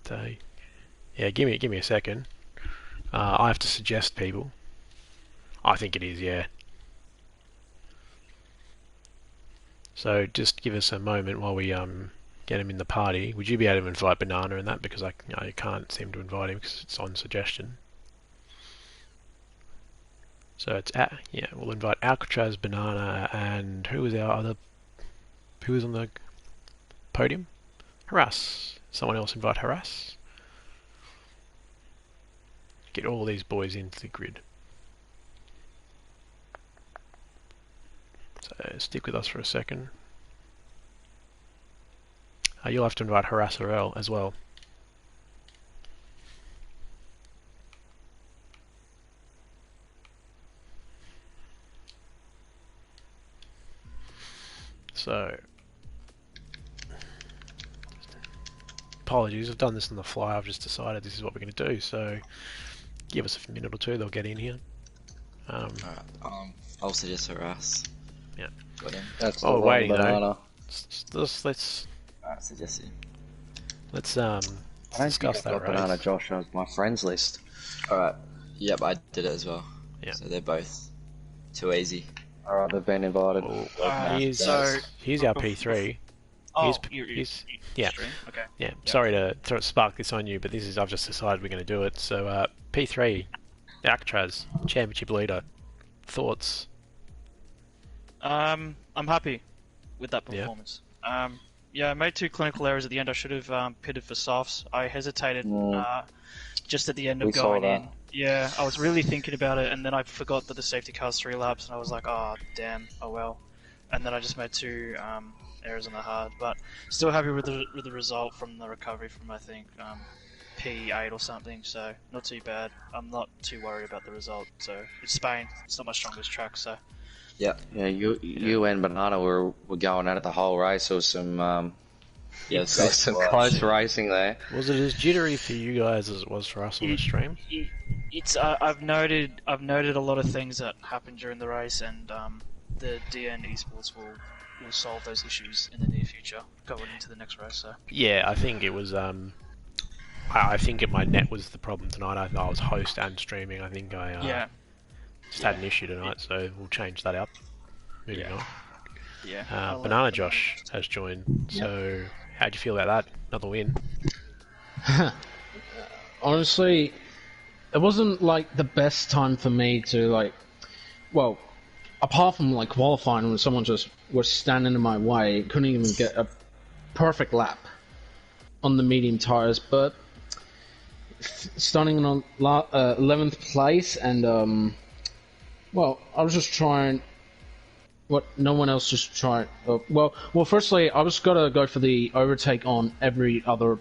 So, yeah, give me a second. I have to suggest people. I think it is, yeah. So just give us a moment while we get him in the party. Would you be able to invite Banana in that? Because I can't seem to invite him because it's on suggestion. So it's yeah, we'll invite Alcatraz, Banana, and who was on the podium? Haras. Someone else invite Haras. Get all these boys into the grid. So stick with us for a second. You'll have to invite Haras as well. So, apologies, I've done this on the fly. I've just decided this is what we're going to do. So, give us a minute or two. They'll get in here. Alright, I'll suggest Haras. Yeah. Got him. That's Oh, the waiting, wrong though. Banana. Alright, suggest him. Let's I don't discuss think I've that got Banana race. Josh on my friends list. Alright. Yep, I did it as well. Yeah. So they're both too easy. Alright, they've been invited. Here's our P3. Oh, yeah. stream? Okay. Yeah, sorry to spark this on you, but I've just decided we're going to do it. So, P3, Alcatraz, championship leader. Thoughts? I'm happy with that Yeah. performance. Yeah, I made 2 clinical errors at the end. I should have pitted for softs. I hesitated just at the end of We saw going that. in. Yeah, I was really thinking about it, and then I forgot that the safety car's 3 laps, and I was like, oh, damn, oh well. And then I just made 2 errors on the hard, but still happy with the result from the recovery from, I think, P8 or something, so not too bad. I'm not too worried about the result, so it's Spain. It's not my strongest track, so... Yep. Yeah, you and Banana were going at it the whole race. There was some Yeah, some close racing there. Was it as jittery for you guys as it was for us on the stream? It's I've noted a lot of things that happened during the race, and the DN Esports will solve those issues in the near future going into the next race. So Yeah, I think it was. I think my net was the problem tonight. I was host and streaming. I think I yeah, just had an issue tonight, so we'll change that up. Moving on. yeah. I'll let Banana them Josh has joined. So how'd you feel about that? Another win. Honestly, it wasn't like the best time for me to like. Well, apart from like qualifying when someone just was standing in my way, couldn't even get a perfect lap on the medium tires. But starting on 11th place, and well, I was just trying what no one else just tried. Well, firstly, I was gonna go for the overtake on every other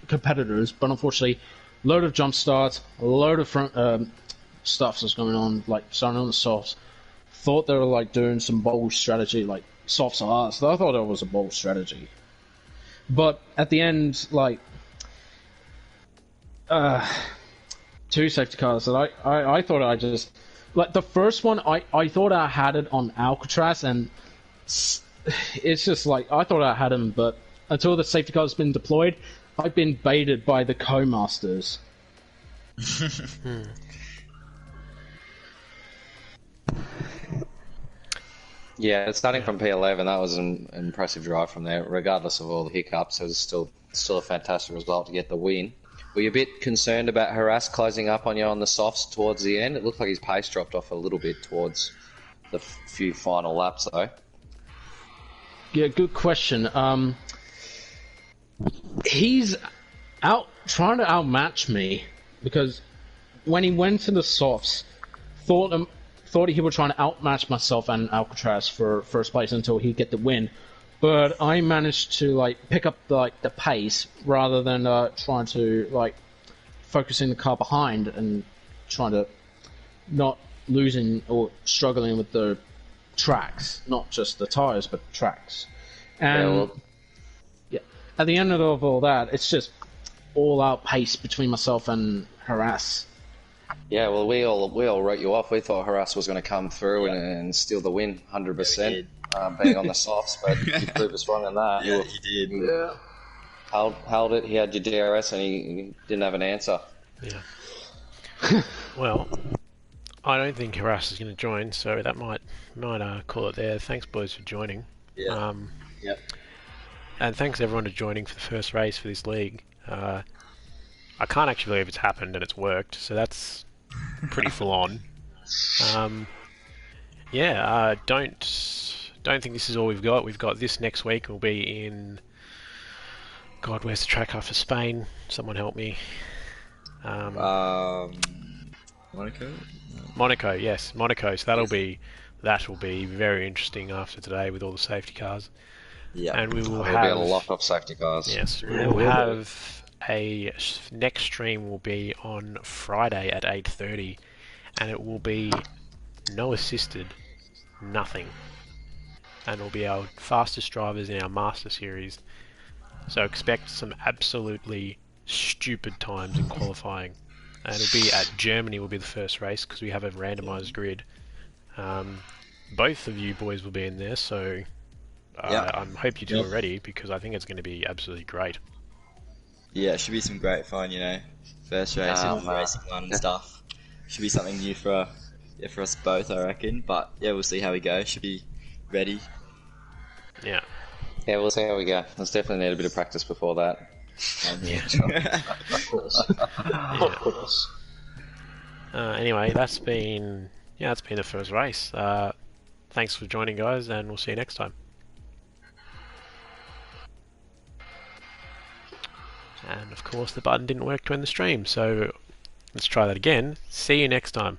competitors, but unfortunately, load of jump starts, a load of front stuff was going on, like starting on the softs. Thought they were like doing some bold strategy, like softs are hard, so I thought that was a bold strategy. But at the end, like two safety cars that I thought I just like the first one I thought I had it on Alcatraz, and it's just like I thought I had him, but until the safety car has been deployed, I've been baited by the co-masters. Yeah, starting from P11, that was an impressive drive from there, regardless of all the hiccups. It was still a fantastic result to get the win. Were you a bit concerned about Harass closing up on you on the softs towards the end? It looked like his pace dropped off a little bit towards the few final laps, though. Yeah, good question. He's out trying to outmatch me because when he went to the softs, thought he was trying to outmatch myself and Alcatraz for first place until he get the win. But I managed to like pick up the pace rather than trying to like focusing the car behind and trying to not losing or struggling with the tracks, not just the tires but tracks. And yeah, at the end of all that, it's just all out pace between myself and Harass. Yeah, well, we all wrote you off. We thought Harass was going to come through and steal the win, 100%, being on the softs, but you proved us wrong on that. Yeah, he did. Yeah. Held it. He had your DRS and he didn't have an answer. Yeah. Well, I don't think Harass is going to join, so that might call it there. Thanks, boys, for joining. Yeah. Yep. And thanks everyone for joining for the first race for this league. I can't actually believe it's happened and it's worked, so that's pretty full on. Don't think this is all we've got. We've got this next week. We'll be in. God, where's the track after Spain? Someone help me. Monaco. Monaco, yes, Monaco. So that will be very interesting after today with all the safety cars. Yeah. And we will There'll be a have lot of safety cars. yes, we will have a next stream will be on Friday at 8:30, and it will be no assisted, nothing, and it'll be our fastest drivers in our Master Series. So expect some absolutely stupid times in qualifying, and it'll be at Germany. Will be the first race because we have a randomized grid. Both of you boys will be in there, so I hope you do already because I think it's going to be absolutely great. Yeah, it should be some great fun, you know. First race, racing one and stuff. Should be something new for us both, I reckon. But yeah, we'll see how we go. Should be ready. Yeah. Yeah, we'll see how we go. Let's definitely need a bit of practice before that. Of course. Of course. Anyway, that's been the first race. Thanks for joining, guys, and we'll see you next time. And of course, the button didn't work to end the stream, so let's try that again. See you next time.